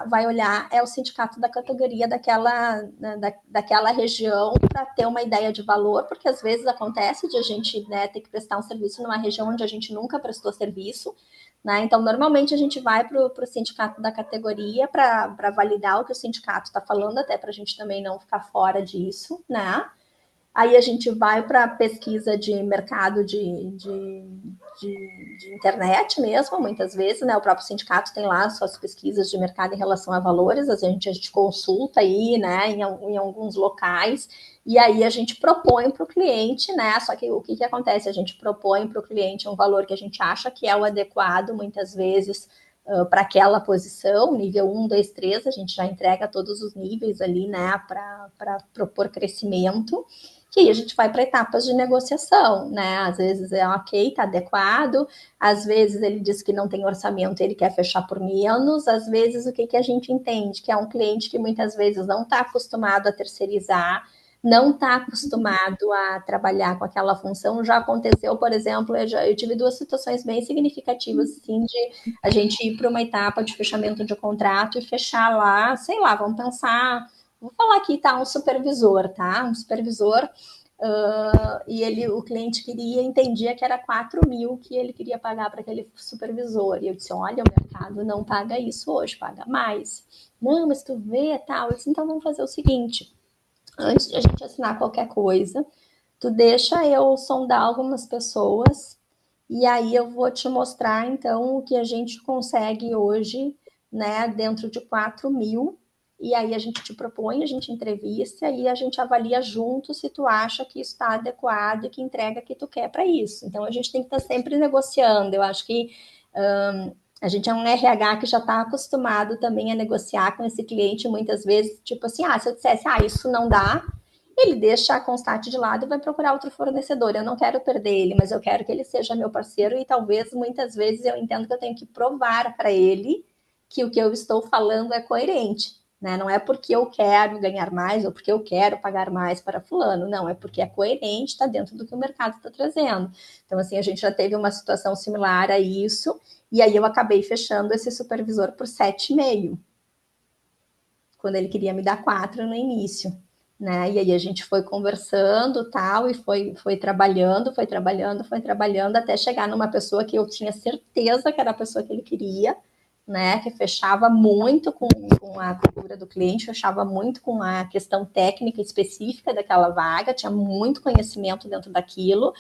vai olhar é o sindicato da categoria daquela região para ter uma ideia de valor, porque às vezes acontece de a gente, né, ter que prestar um serviço numa região onde a gente nunca prestou serviço, né? Então, normalmente a gente vai para o sindicato da categoria para validar o que o sindicato está falando, até para a gente também não ficar fora disso, né? Aí a gente vai para pesquisa de mercado de internet mesmo, muitas vezes, né? O próprio sindicato tem lá suas pesquisas de mercado em relação a valores, a gente consulta aí, né, em alguns locais, e aí a gente propõe para o cliente, né? Só que o que acontece? A gente propõe para o cliente um valor que a gente acha que é o adequado, muitas vezes, para aquela posição, nível 1, 2, 3, a gente já entrega todos os níveis ali, né, para propor crescimento. Que aí a gente vai para etapas de negociação, né? Às vezes é ok, tá adequado, às vezes ele diz que não tem orçamento, ele quer fechar por menos, às vezes o que a gente entende? Que é um cliente que muitas vezes não está acostumado a terceirizar, não está acostumado a trabalhar com aquela função. Já aconteceu, por exemplo, eu tive 2 situações bem significativas, assim, de a gente ir para uma etapa de fechamento de contrato e fechar lá, sei lá, vamos pensar. Vou falar aqui, tá? Um supervisor, tá? Um supervisor, e o cliente entendia que era 4.000 que ele queria pagar para aquele supervisor. E eu disse: olha, o mercado não paga isso hoje, paga mais. Não, mas tu vê, tal. Eu disse: então vamos fazer o seguinte: antes de a gente assinar qualquer coisa, tu deixa eu sondar algumas pessoas e aí eu vou te mostrar, então, o que a gente consegue hoje, né, dentro de 4.000, e aí a gente te propõe, a gente entrevista e a gente avalia junto se tu acha que isso está adequado e que entrega que tu quer para isso. Então, a gente tem que estar sempre negociando. Eu acho que a gente é um RH que já está acostumado também a negociar com esse cliente, muitas vezes, tipo assim, se eu dissesse, isso não dá, ele deixa a Constat de lado e vai procurar outro fornecedor. Eu não quero perder ele, mas eu quero que ele seja meu parceiro e talvez, muitas vezes, eu entendo que eu tenho que provar para ele que o que eu estou falando é coerente. Né? Não é porque eu quero ganhar mais ou porque eu quero pagar mais para fulano, não, é porque é coerente, está dentro do que o mercado está trazendo. Então, assim, a gente já teve uma situação similar a isso, e aí eu acabei fechando esse supervisor por 7,5, quando ele queria me dar 4 no início. Né? E aí a gente foi conversando tal, e foi trabalhando, até chegar numa pessoa que eu tinha certeza que era a pessoa que ele queria, né? Que fechava muito com a cultura do cliente, fechava muito com a questão técnica específica daquela vaga, tinha muito conhecimento dentro daquilo.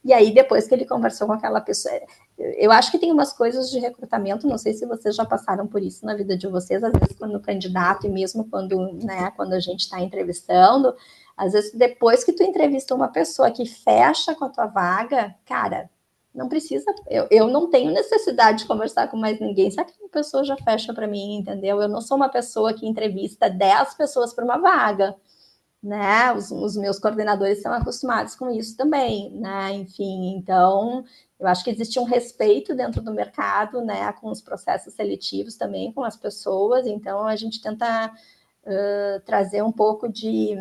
E aí, depois que ele conversou com aquela pessoa, eu acho que tem umas coisas de recrutamento, não sei se vocês já passaram por isso na vida de vocês, às vezes quando o candidato, e mesmo quando, né, quando a gente está entrevistando, às vezes depois que tu entrevista uma pessoa que fecha com a tua vaga, cara, não precisa, eu não tenho necessidade de conversar com mais ninguém, se aquela pessoa já fecha para mim, entendeu? Eu não sou uma pessoa que entrevista 10 pessoas para uma vaga, né? Os meus coordenadores estão acostumados com isso também, né? Enfim, então eu acho que existe um respeito dentro do mercado, né? Com os processos seletivos também, com as pessoas. Então a gente tenta trazer um pouco de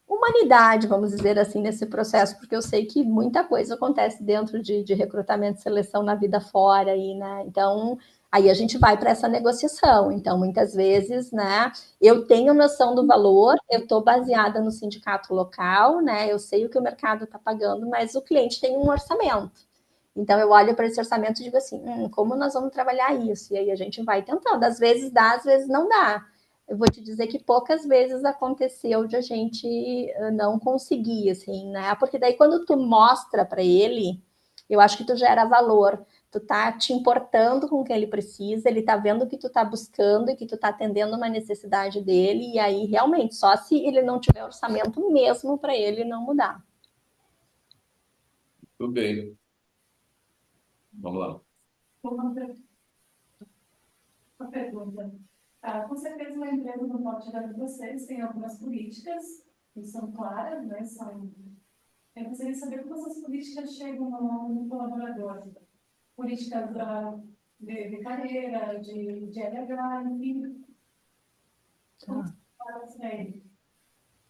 humanidade, vamos dizer assim, nesse processo, porque eu sei que muita coisa acontece dentro de recrutamento e seleção na vida fora, aí, né? Então, aí a gente vai para essa negociação. Então, muitas vezes, né, eu tenho noção do valor, eu estou baseada no sindicato local, né? Eu sei o que o mercado está pagando, mas o cliente tem um orçamento. Então, eu olho para esse orçamento e digo assim, como nós vamos trabalhar isso? E aí a gente vai tentando. Às vezes dá, às vezes não dá. Eu vou te dizer que poucas vezes aconteceu de a gente não conseguir, assim, né? Porque daí quando tu mostra para ele, eu acho que tu gera valor. Tu tá te importando com o que ele precisa, ele tá vendo o que tu tá buscando e que tu tá atendendo uma necessidade dele, e aí realmente, só se ele não tiver orçamento mesmo para ele não mudar. Tudo bem. Vamos lá. Uma pergunta. Com certeza, uma empresa do porte da de vocês tem algumas políticas que são claras, né? Eu gostaria de saber como essas políticas chegam no colaborador. Políticas de carreira, de RH, enfim. Como se fala isso aí?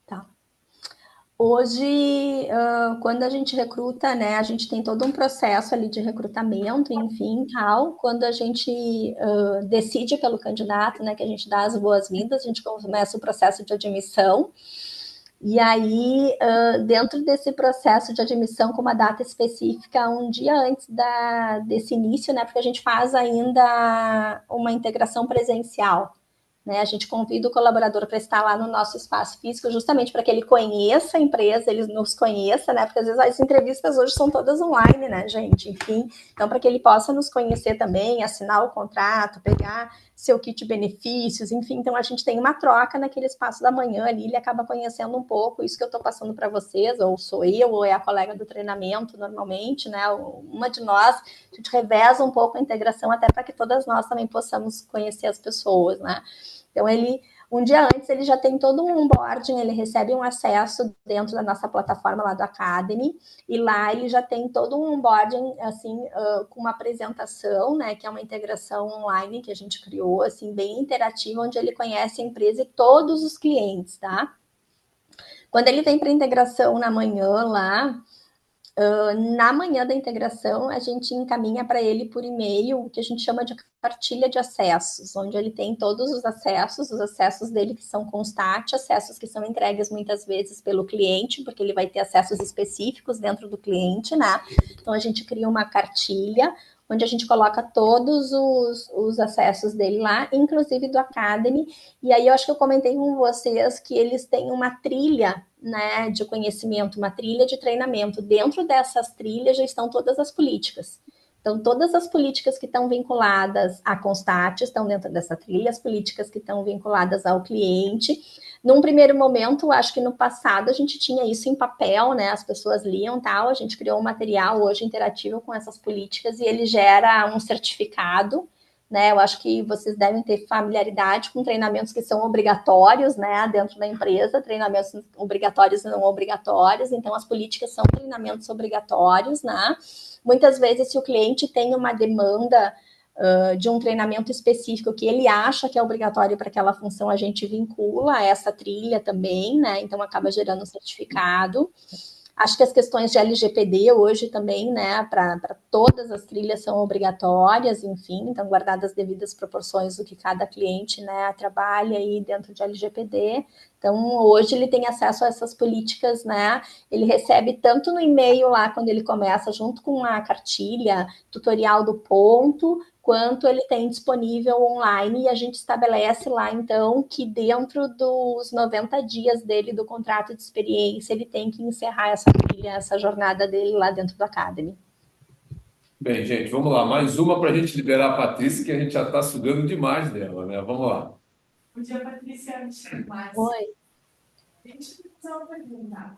Tá. Hoje, quando a gente recruta, né, a gente tem todo um processo ali de recrutamento, enfim, tal. Quando a gente decide pelo candidato, né, que a gente dá as boas-vindas, a gente começa o processo de admissão. E aí, dentro desse processo de admissão com uma data específica, um dia antes desse início, né, porque a gente faz ainda uma integração presencial. Né? A gente convida o colaborador para estar lá no nosso espaço físico, justamente para que ele conheça a empresa, ele nos conheça, né? Porque às vezes as entrevistas hoje são todas online, né, gente? Enfim, então para que ele possa nos conhecer também, assinar o contrato, pegar seu kit benefícios, enfim. Então a gente tem uma troca naquele espaço da manhã ali, ele acaba conhecendo um pouco isso que eu estou passando para vocês, ou sou eu, ou é a colega do treinamento, normalmente, né? Uma de nós, a gente reveza um pouco a integração, até para que todas nós também possamos conhecer as pessoas, né? Então, um dia antes, ele já tem todo um onboarding, ele recebe um acesso dentro da nossa plataforma lá do Academy, e lá ele já tem todo um onboarding, assim, com uma apresentação, né, que é uma integração online que a gente criou, assim, bem interativa, onde ele conhece a empresa e todos os clientes, tá? Quando ele vem para a integração na manhã lá, na manhã da integração, a gente encaminha para ele por e-mail o que a gente chama de cartilha de acessos, onde ele tem todos os acessos dele que são constat, acessos que são entregues muitas vezes pelo cliente, porque ele vai ter acessos específicos dentro do cliente, né? Então, a gente cria uma cartilha, onde a gente coloca todos os acessos dele lá, inclusive do Academy. E aí eu acho que eu comentei com vocês que eles têm uma trilha, né, de conhecimento, uma trilha de treinamento. Dentro dessas trilhas já estão todas as políticas. Então, todas as políticas que estão vinculadas à Constat estão dentro dessa trilha, as políticas que estão vinculadas ao cliente. Num primeiro momento, acho que no passado a gente tinha isso em papel, né? As pessoas liam tal, a gente criou um material hoje interativo com essas políticas e ele gera um certificado, né? Eu acho que vocês devem ter familiaridade com treinamentos que são obrigatórios, né, dentro da empresa, treinamentos obrigatórios e não obrigatórios, então as políticas são treinamentos obrigatórios, né? Muitas vezes, se o cliente tem uma demanda de um treinamento específico que ele acha que é obrigatório para aquela função, a gente vincula essa trilha também, né? Então acaba gerando um certificado. Acho que as questões de LGPD hoje também, né, para todas as trilhas são obrigatórias, enfim, então guardadas as devidas proporções do que cada cliente, né, trabalha aí dentro de LGPD. Então, hoje ele tem acesso a essas políticas, né, ele recebe tanto no e-mail lá, quando ele começa, junto com a cartilha, tutorial do ponto, quanto ele tem disponível online, e a gente estabelece lá, então, que dentro dos 90 dias dele do contrato de experiência, ele tem que encerrar essa trilha, essa jornada dele lá dentro do Academy. Bem, gente, vamos lá. Mais uma para a gente liberar a Patrícia, que a gente já está sugando demais dela, né? Vamos lá. Bom dia, Patrícia. Oi. Deixa eu fazer uma pergunta.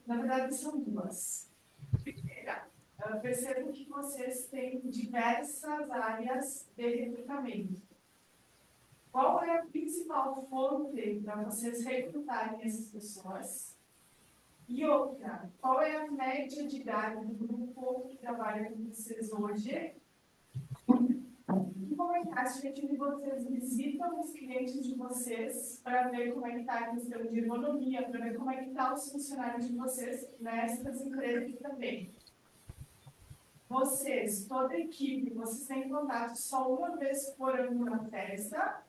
Na verdade, são duas. Primeira, percebo que vocês têm diversas áreas de recrutamento. Qual é a principal fonte para vocês recrutarem essas pessoas? E outra, qual é a média de idade do grupo que trabalha com vocês hoje? E como é que a gente de vocês visitam os clientes de vocês para ver como é que está a questão de ergonomia, para ver como é que estão os funcionários de vocês nessas empresas também? Vocês, toda a equipe, vocês têm contato só uma vez por ano na festa?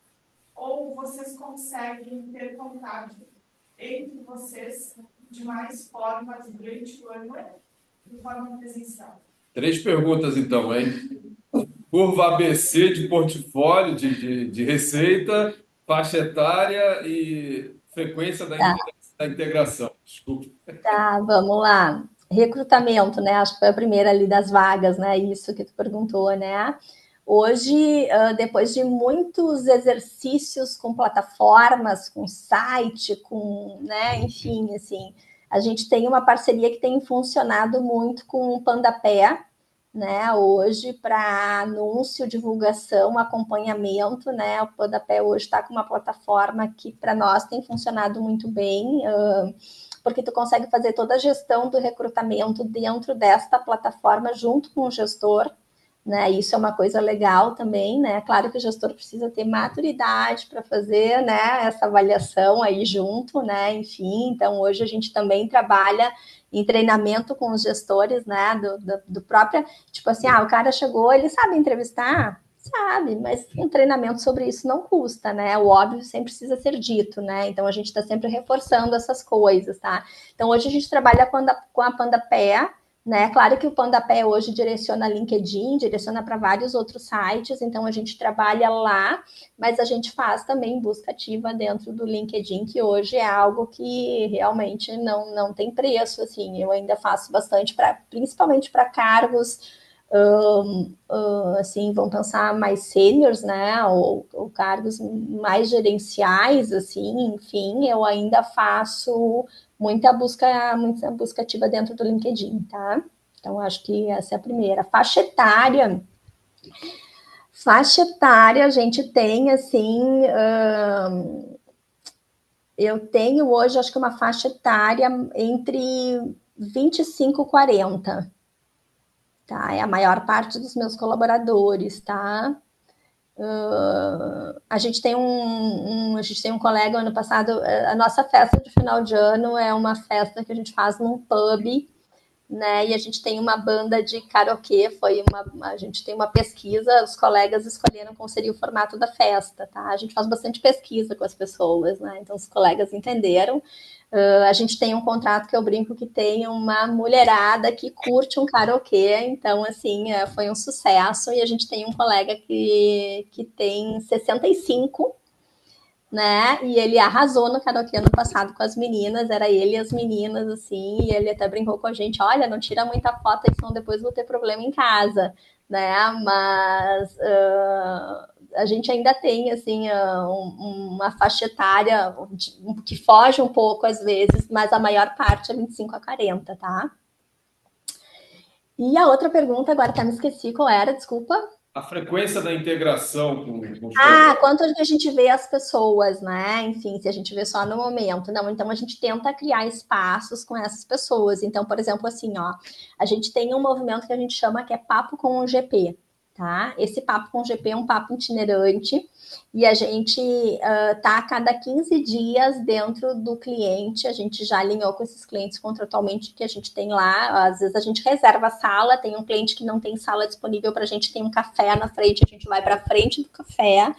Ou vocês conseguem ter contato entre vocês de mais formas durante o ano de forma presencial? 3 perguntas, então, hein? Curva ABC de portfólio, de receita, faixa etária e frequência da integração. Desculpe. Tá, vamos lá. Recrutamento, né? Acho que foi a primeira ali das vagas, né? Isso que tu perguntou, né? Hoje, depois de muitos exercícios com plataformas, com site, com, né? Enfim, assim, A gente tem uma parceria que tem funcionado muito com o Pandapé, né, hoje para anúncio, divulgação, acompanhamento, né, o Pandapé hoje está com uma plataforma que para nós tem funcionado muito bem, porque tu consegue fazer toda a gestão do recrutamento dentro desta plataforma junto com o gestor, né? Isso é uma coisa legal também, né? Claro que o gestor precisa ter maturidade para fazer, né, essa avaliação aí junto, né? Enfim, então hoje a gente também trabalha em treinamento com os gestores, né? Do próprio, tipo assim, o cara chegou, ele sabe entrevistar? Sabe, mas um treinamento sobre isso não custa, né? O óbvio sempre precisa ser dito, né? Então a gente está sempre reforçando essas coisas, tá? Então hoje a gente trabalha com a Pandapé, né? Claro que o Pandapé hoje direciona LinkedIn, direciona para vários outros sites, então a gente trabalha lá, mas a gente faz também busca ativa dentro do LinkedIn, que hoje é algo que realmente não tem preço, assim, eu ainda faço bastante, principalmente para cargos, assim, vão pensar mais sêniors, né, ou cargos mais gerenciais, assim, enfim, eu ainda faço muita busca ativa dentro do LinkedIn, tá? Então, acho que essa é a primeira. Faixa etária, a gente tem, assim, eu tenho hoje, acho que uma faixa etária entre 25 e 40, tá? É a maior parte dos meus colaboradores, tá? A gente tem a gente tem um colega, ano passado, a nossa festa de final de ano é uma festa que a gente faz num pub, né? E a gente tem uma banda de karaokê, a gente tem uma pesquisa, os colegas escolheram qual seria o formato da festa, tá? A gente faz bastante pesquisa com as pessoas, né? Então os colegas entenderam. A gente tem um contrato que eu brinco que tem uma mulherada que curte um karaokê, então assim, foi um sucesso, e a gente tem um colega que tem 65, né? E ele arrasou no karaokê ano passado com as meninas, era ele e as meninas, assim, e ele até brincou com a gente, olha, não tira muita foto, senão depois vou ter problema em casa, né? Mas a gente ainda tem, assim, uma faixa etária que foge um pouco às vezes, mas a maior parte é 25 a 40, tá? E a outra pergunta, agora até me esqueci qual era, desculpa. A frequência da integração com os Quanto a gente vê as pessoas, né? Enfim, se a gente vê só no momento. Não, então a gente tenta criar espaços com essas pessoas. Então, por exemplo, assim, ó, a gente tem um movimento que a gente chama que é Papo com o GP, tá? Esse Papo com o GP é um papo itinerante e a gente tá a cada 15 dias dentro do cliente. A gente já alinhou com esses clientes contratualmente que a gente tem lá. Às vezes a gente reserva a sala, tem um cliente que não tem sala disponível para a gente, tem um café na frente, a gente vai para frente do café.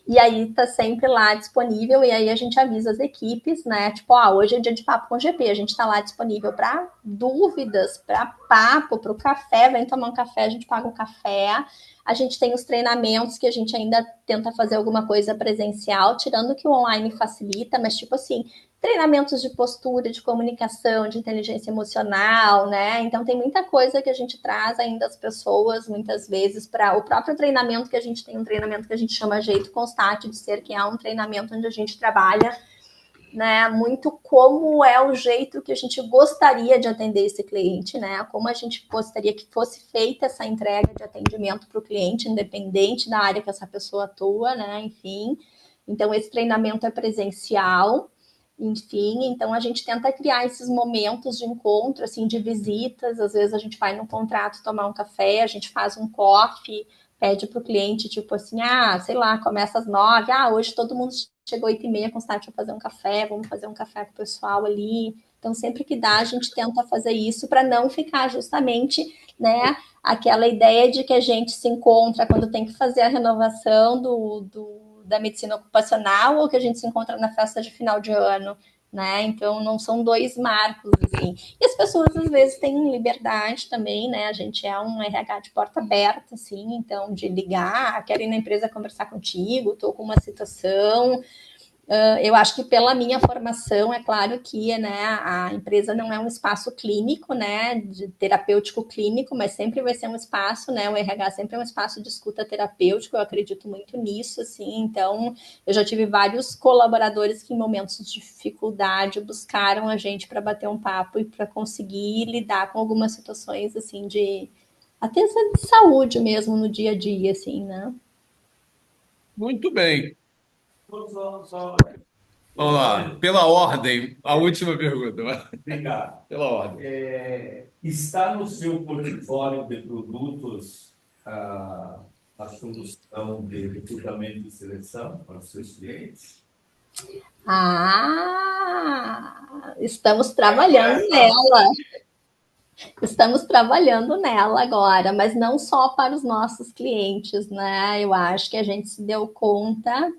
E aí tá sempre lá disponível, e aí a gente avisa as equipes, né? Tipo, hoje é dia de papo com o GP, a gente tá lá disponível para dúvidas, para papo, para o café, vem tomar um café, a gente paga um café. A gente tem os treinamentos que a gente ainda tenta fazer alguma coisa presencial, tirando que o online facilita, mas tipo assim, treinamentos de postura, de comunicação, de inteligência emocional, né? Então tem muita coisa que a gente traz ainda as pessoas, muitas vezes, para o próprio treinamento que a gente tem, um treinamento que a gente chama Jeito Constate de Ser, que é um treinamento onde a gente trabalha, né, muito como é o jeito que a gente gostaria de atender esse cliente, né? Como a gente gostaria que fosse feita essa entrega de atendimento para o cliente, independente da área que essa pessoa atua, né? Enfim, então esse treinamento é presencial. Enfim, então a gente tenta criar esses momentos de encontro, assim, de visitas. Às vezes a gente vai no contrato tomar um café, a gente faz um coffee, pede para o cliente, tipo assim, sei lá, começa às 9, hoje todo mundo chegou 8h30 com o Start para fazer um café, vamos fazer um café com o pessoal ali. Então, sempre que dá, a gente tenta fazer isso para não ficar justamente, né, aquela ideia de que a gente se encontra quando tem que fazer a renovação da medicina ocupacional ou que a gente se encontra na festa de final de ano, né? Então não são dois marcos, assim. E as pessoas às vezes têm liberdade também, né? A gente é um RH de porta aberta, assim, então de ligar, quero ir na empresa conversar contigo, tô com uma situação, Eu acho que pela minha formação, é claro que, né, a empresa não é um espaço clínico, né, de terapêutico clínico, mas sempre vai ser um espaço, né, o RH sempre é um espaço de escuta terapêutico, eu acredito muito nisso, assim, então eu já tive vários colaboradores que em momentos de dificuldade buscaram a gente para bater um papo e para conseguir lidar com algumas situações, assim, de até de saúde mesmo no dia a dia, assim, né. Muito bem. Só Vamos lá. Pela ordem, a última pergunta. explicar. Pela ordem. Está no seu portfólio de produtos a solução de recrutamento e seleção para os seus clientes? Estamos trabalhando nela. Estamos trabalhando nela agora, mas não só para os nossos clientes, né? Eu acho que a gente se deu conta.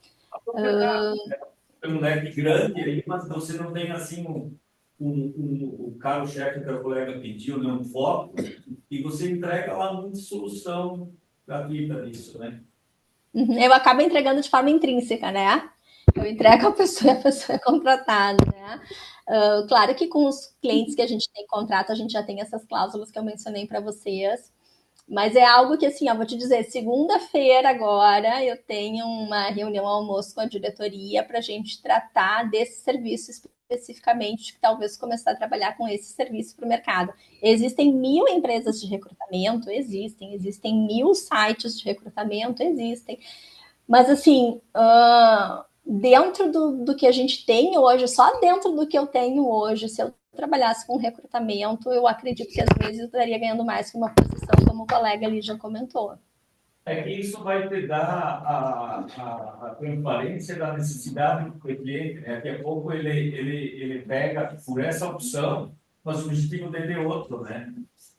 É um leque grande aí, mas você não tem assim o carro-chefe que o colega pediu, né, um foco, e você entrega lá muita solução gratuita nisso, né? Eu acabo entregando de forma intrínseca, né? Eu entrego a pessoa é contratada, né? Claro que com os clientes que a gente tem contrato, a gente já tem essas cláusulas que eu mencionei para vocês, mas é algo que, assim, eu vou te dizer, segunda-feira agora eu tenho uma reunião ao almoço com a diretoria para a gente tratar desse serviço especificamente, que talvez começar a trabalhar com esse serviço para o mercado. Existem 1000 empresas de recrutamento? Existem 1000 sites de recrutamento? Existem. Mas, assim, dentro do que a gente tem hoje, só dentro do que eu tenho hoje, se eu trabalhasse com recrutamento, eu acredito que às vezes eu estaria ganhando mais que uma posição, como o colega ali já comentou. É que isso vai te dar a transparência da necessidade do cliente, né? Daqui a pouco ele pega por essa opção, mas o objetivo dele é outro, né?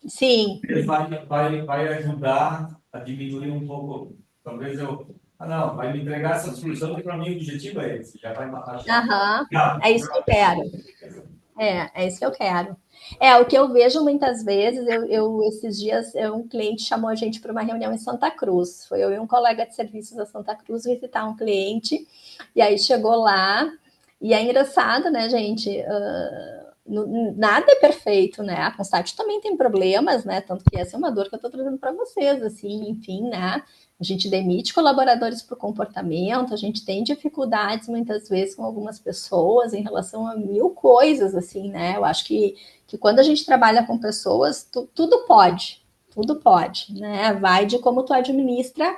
Sim. Ele vai ajudar a diminuir um pouco. Talvez eu. Ah, não, vai me entregar essa solução que para mim o objetivo é esse, já vai matar a chave. É isso que eu quero. É isso que eu quero. O que eu vejo muitas vezes, esses dias, um cliente chamou a gente para uma reunião em Santa Cruz. Foi eu e um colega de serviços da Santa Cruz visitar um cliente, e aí chegou lá, e é engraçado, né, gente? Nada é perfeito, né? A Constat também tem problemas, né? Tanto que essa é uma dor que eu estou trazendo para vocês, assim, enfim, né? A gente demite colaboradores por comportamento, a gente tem dificuldades muitas vezes com algumas pessoas em relação a 1000 coisas, assim, né? Eu acho que quando a gente trabalha com pessoas, tudo pode, né? Vai de como tu administra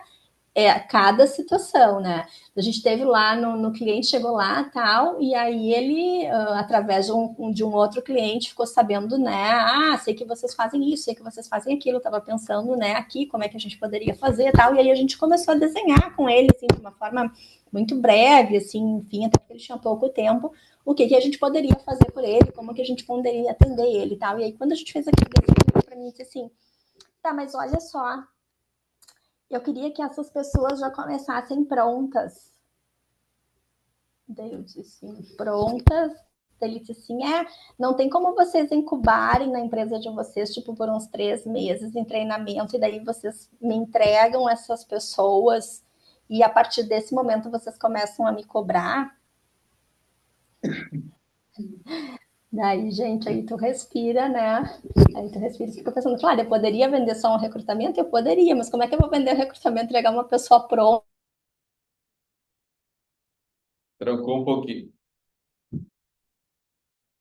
cada situação, né? A gente teve lá no cliente, chegou lá tal, e aí ele, através de um outro cliente, ficou sabendo, né? Sei que vocês fazem isso, sei que vocês fazem aquilo, estava pensando, né, aqui, como é que a gente poderia fazer tal, e aí a gente começou a desenhar com ele, assim, de uma forma muito breve, assim, enfim, até porque ele tinha pouco tempo, o que a gente poderia fazer por ele, como que a gente poderia atender ele e tal. E aí, quando a gente fez aquele desenho, para mim, disse assim, tá, mas olha só, eu queria que essas pessoas já começassem prontas. Daí eu disse assim, prontas? Ele disse assim, não tem como vocês incubarem na empresa de vocês, tipo, por uns 3 meses em treinamento, e daí vocês me entregam essas pessoas, e a partir desse momento vocês começam a me cobrar. Daí, gente, aí tu respira, né? Aí tu respira e fica pensando, claro, eu poderia vender só um recrutamento? Eu poderia, mas como é que eu vou vender um recrutamento e entregar uma pessoa pronta? Trancou um pouquinho.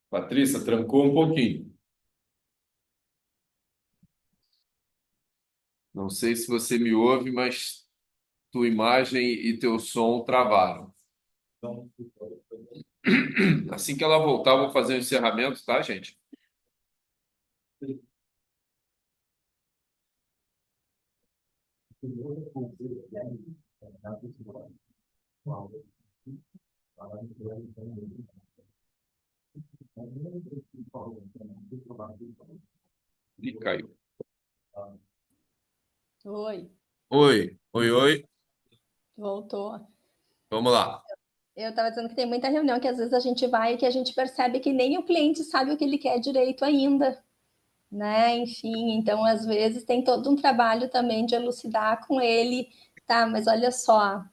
Patrícia, trancou um pouquinho. Não sei se você me ouve, mas tua imagem e teu som travaram. Então, Assim que ela voltar, eu vou fazer o encerramento, tá, gente? E caiu. Oi, Oi, oi, oi. voltou. Vamos lá. Eu estava dizendo que tem muita reunião que às vezes a gente vai e que a gente percebe que nem o cliente sabe o que ele quer direito ainda, né? Enfim, então às vezes tem todo um trabalho também de elucidar com ele, tá? Mas olha só,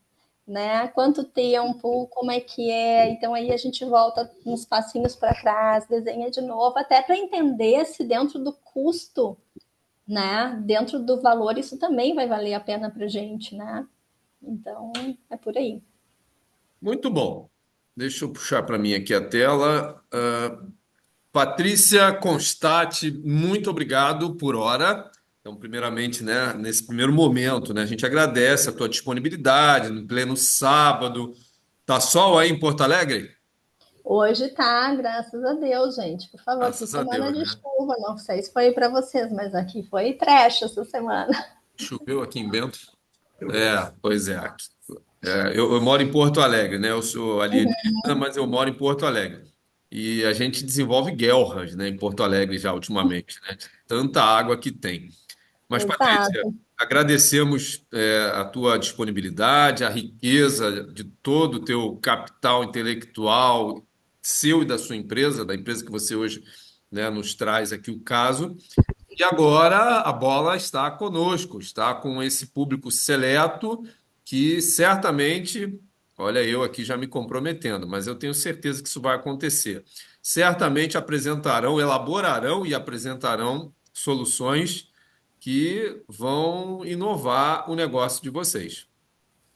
né? Quanto tempo, como é que é? Então aí a gente volta uns passinhos para trás, desenha de novo, até para entender se dentro do custo, né? Dentro do valor, isso também vai valer a pena para gente, né? Então é por aí. Muito bom. Deixa eu puxar para mim aqui a tela. Patrícia Constate, muito obrigado por hora. Então, primeiramente, né, nesse primeiro momento, né, a gente agradece a tua disponibilidade no pleno sábado. Tá sol aí em Porto Alegre? Hoje tá, graças a Deus, gente. Por favor, que Graças a semana Deus, de né? chuva. Não sei se foi para vocês, mas aqui foi trecho essa semana. Choveu aqui em Bento. Pois é. Eu moro em Porto Alegre, né? Eu sou alienígena, mas eu moro em Porto Alegre. E a gente desenvolve guelras, né, em Porto Alegre já ultimamente, né? De tanta água que tem. Mas, Patrícia, Exato. agradecemos, a tua disponibilidade, a riqueza de todo o teu capital intelectual, seu e da sua empresa, da empresa que você hoje, né, nos traz aqui o caso. E agora a bola está conosco, está com esse público seleto que certamente, olha, eu aqui já me comprometendo, mas eu tenho certeza que isso vai acontecer. Certamente apresentarão, elaborarão e apresentarão soluções que vão inovar o negócio de vocês,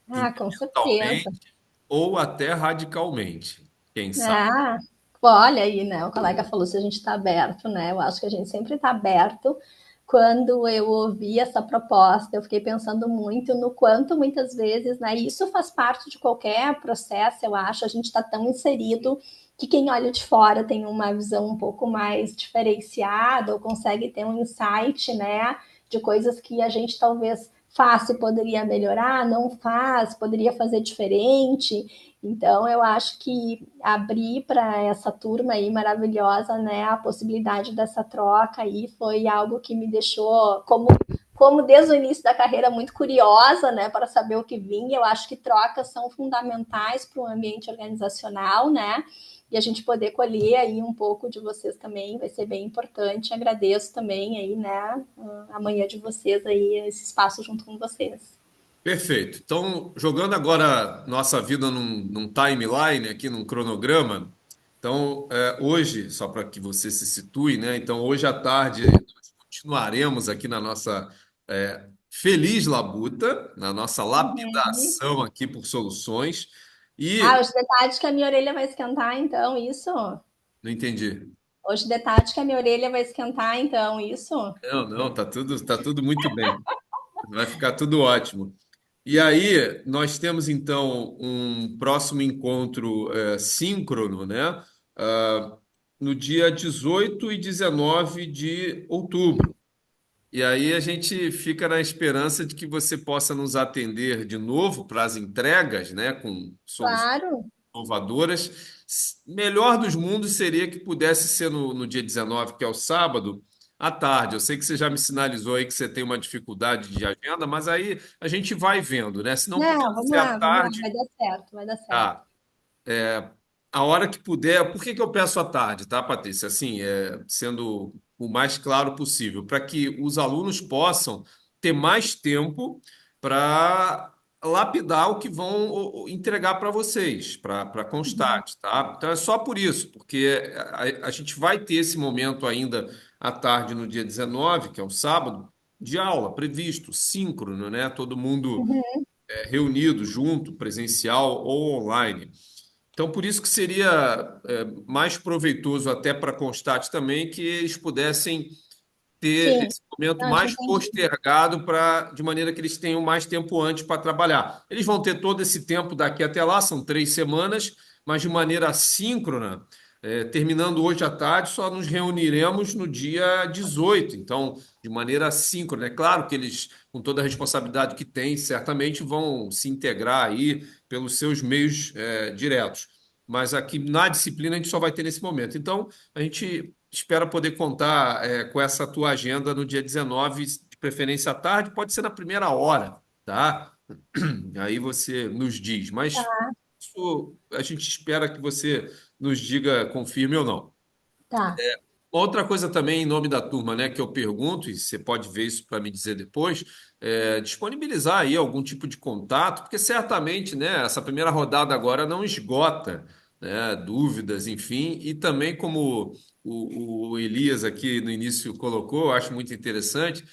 Ah, com certeza. incrementalmente ou até radicalmente. Quem sabe? Ah, olha aí, né? O colega falou se a gente está aberto, né? Eu acho que a gente sempre está aberto. Quando eu ouvi essa proposta, eu fiquei pensando muito no quanto muitas vezes, né? Isso faz parte de qualquer processo, eu acho. A gente está tão inserido que quem olha de fora tem uma visão um pouco mais diferenciada ou consegue ter um insight, né? De coisas que a gente talvez faça e poderia melhorar, não faz, poderia fazer diferente. Então, eu acho que abrir para essa turma aí maravilhosa, né, a possibilidade dessa troca aí foi algo que me deixou, como desde o início da carreira, muito curiosa, né, para saber o que vinha. Eu acho que trocas são fundamentais para o ambiente organizacional, né, e a gente poder colher aí um pouco de vocês também vai ser bem importante. Agradeço também aí, né, amanhã de vocês aí, esse espaço junto com vocês. Perfeito. Então, jogando agora nossa vida num timeline, aqui num cronograma. Então, hoje, só para que você se situe, né? Então, hoje à tarde, nós continuaremos aqui na nossa feliz labuta, na nossa Uhum. lapidação aqui por soluções. Ah, E, hoje de tarde que a minha orelha vai esquentar, então, isso? não entendi. Hoje de tarde que a minha orelha vai esquentar, então, isso? Não, não, tá tudo muito bem. Vai ficar tudo ótimo. E aí, nós temos então um próximo encontro síncrono, né? Ah, no dia 18 e 19 de outubro. E aí a gente fica na esperança de que você possa nos atender de novo para as entregas, né? Com soluções Claro. inovadoras. Melhor dos mundos seria que pudesse ser no dia 19, que é o sábado, à tarde. Eu sei que você já me sinalizou aí que você tem uma dificuldade de agenda, mas aí a gente vai vendo, né? Se não puder Não, ser à vamos lá, tarde, vai dar certo, vai dar certo. tá. A hora que puder. Por que que eu peço à tarde, tá, Patrícia? Assim, sendo o mais claro possível, para que os alunos possam ter mais tempo para lapidar o que vão entregar para vocês, para Constat, tá? Então é só por isso, porque a gente vai ter esse momento ainda à tarde, no dia 19, que é um sábado, de aula previsto, síncrono, né? Todo mundo reunido junto, presencial ou online. Então, por isso que seria mais proveitoso até para a Constat também que eles pudessem ter Sim, esse momento não, te mais entendi. postergado de maneira que eles tenham mais tempo antes para trabalhar. Eles vão ter todo esse tempo daqui até lá, são 3 semanas, mas de maneira assíncrona, terminando hoje à tarde, só nos reuniremos no dia 18. Então, de maneira assíncrona. É claro que eles, com toda a responsabilidade que têm, certamente vão se integrar aí pelos seus meios diretos. Mas aqui na disciplina a gente só vai ter nesse momento. Então, a gente espera poder contar com essa tua agenda no dia 19, de preferência à tarde, pode ser na primeira hora, tá? Aí você nos diz, mas isso a gente espera que você nos diga, confirme ou não. Tá. Outra coisa também, em nome da turma, né, que eu pergunto, e você pode ver isso para me dizer depois, disponibilizar aí algum tipo de contato, porque certamente, né, essa primeira rodada agora não esgota, né, dúvidas, enfim, e também como o Elias aqui no início colocou, eu acho muito interessante,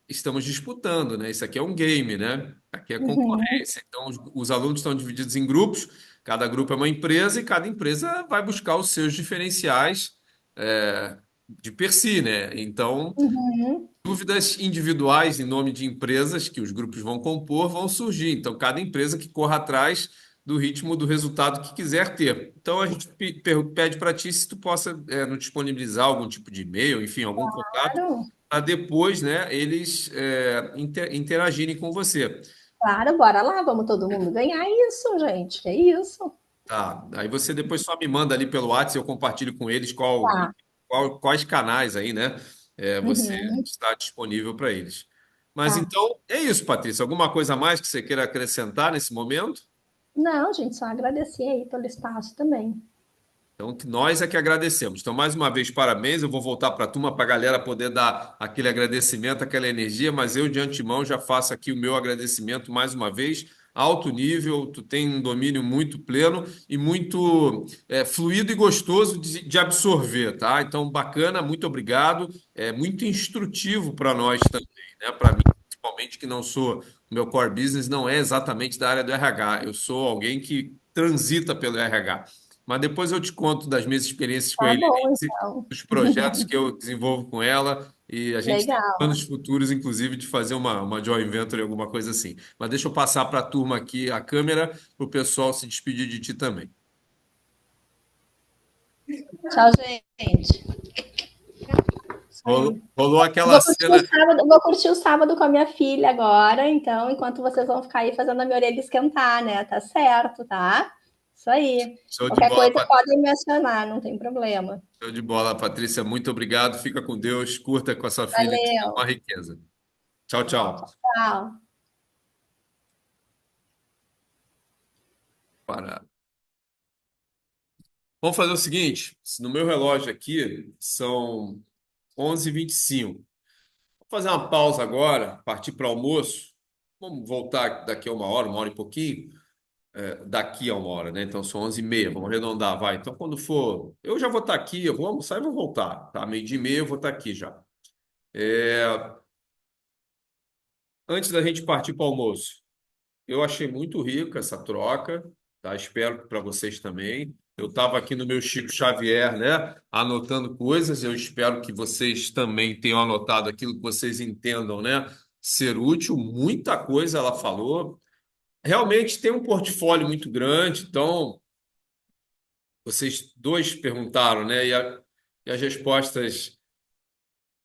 estamos disputando, né? Isso aqui é um game, né? Aqui é Uhum, concorrência. Então, os alunos estão divididos em grupos, cada grupo é uma empresa e cada empresa vai buscar os seus diferenciais é, de per si, né? Então, uhum. dúvidas individuais em nome de empresas que os grupos vão compor vão surgir. Então, cada empresa que corra atrás do ritmo do resultado que quiser ter. Então, a gente pede para ti se tu possa nos disponibilizar algum tipo de e-mail, enfim, algum contato, Claro, para depois, né, eles interagirem com você. claro, bora lá, vamos todo mundo ganhar isso, gente. É isso. Tá, aí você depois só me manda ali pelo WhatsApp, eu compartilho com eles Tá. quais canais aí, né? Você Uhum, está disponível para eles. Mas tá. então é isso, Patrícia. Alguma coisa a mais que você queira acrescentar nesse momento? Não, gente, só agradecer aí pelo espaço também. Então, que nós é que agradecemos. Então, mais uma vez, parabéns. Eu vou voltar para a turma para a galera poder dar aquele agradecimento, aquela energia, mas eu, de antemão, já faço aqui o meu agradecimento mais uma vez. Alto nível, tu tem um domínio muito pleno e muito fluido e gostoso de absorver, tá? Então, bacana, muito obrigado. É muito instrutivo para nós também, né? Para mim, principalmente, que não sou, o meu core business não é exatamente da área do RH. Eu sou alguém que transita pelo RH. Mas depois eu te conto das minhas experiências com a Tá bom, Helenice, então. dos projetos que eu desenvolvo com ela, e a gente tem Legal. planos futuros, inclusive, de fazer uma joint venture, alguma coisa assim. Mas deixa eu passar para a turma aqui a câmera, para o pessoal se despedir de ti também. Tchau, gente. Isso Rolou, aí. rolou aquela cena. Vou curtir o sábado com a minha filha agora, então, enquanto vocês vão ficar aí fazendo a minha orelha esquentar, né? Tá certo, tá? Isso aí. Show de Qualquer bola, coisa podem me acionar, não tem problema. show de bola, Patrícia. Muito obrigado. Fica com Deus. Curta com a sua filha, que é Valeu. uma riqueza. Tchau, tchau. Tchau. Para. Vamos fazer o seguinte: no meu relógio aqui são 11h25. Vou fazer uma pausa agora, partir para o almoço. Vamos voltar daqui a uma hora e pouquinho. Daqui a uma hora, né? Então são 11h30. Vamos arredondar, vai. Então quando for. Eu já vou estar aqui, eu vou almoçar e vou voltar. Tá? 12h30 eu vou estar aqui já. É, Antes da gente partir para o almoço, eu achei muito rica essa troca, tá? Espero que para vocês também. Eu estava aqui no meu Chico Xavier, né? Anotando coisas. Eu espero que vocês também tenham anotado aquilo que vocês entendam, né? Ser útil. Muita coisa ela falou. Realmente tem um portfólio muito grande, então vocês dois perguntaram, né? E as respostas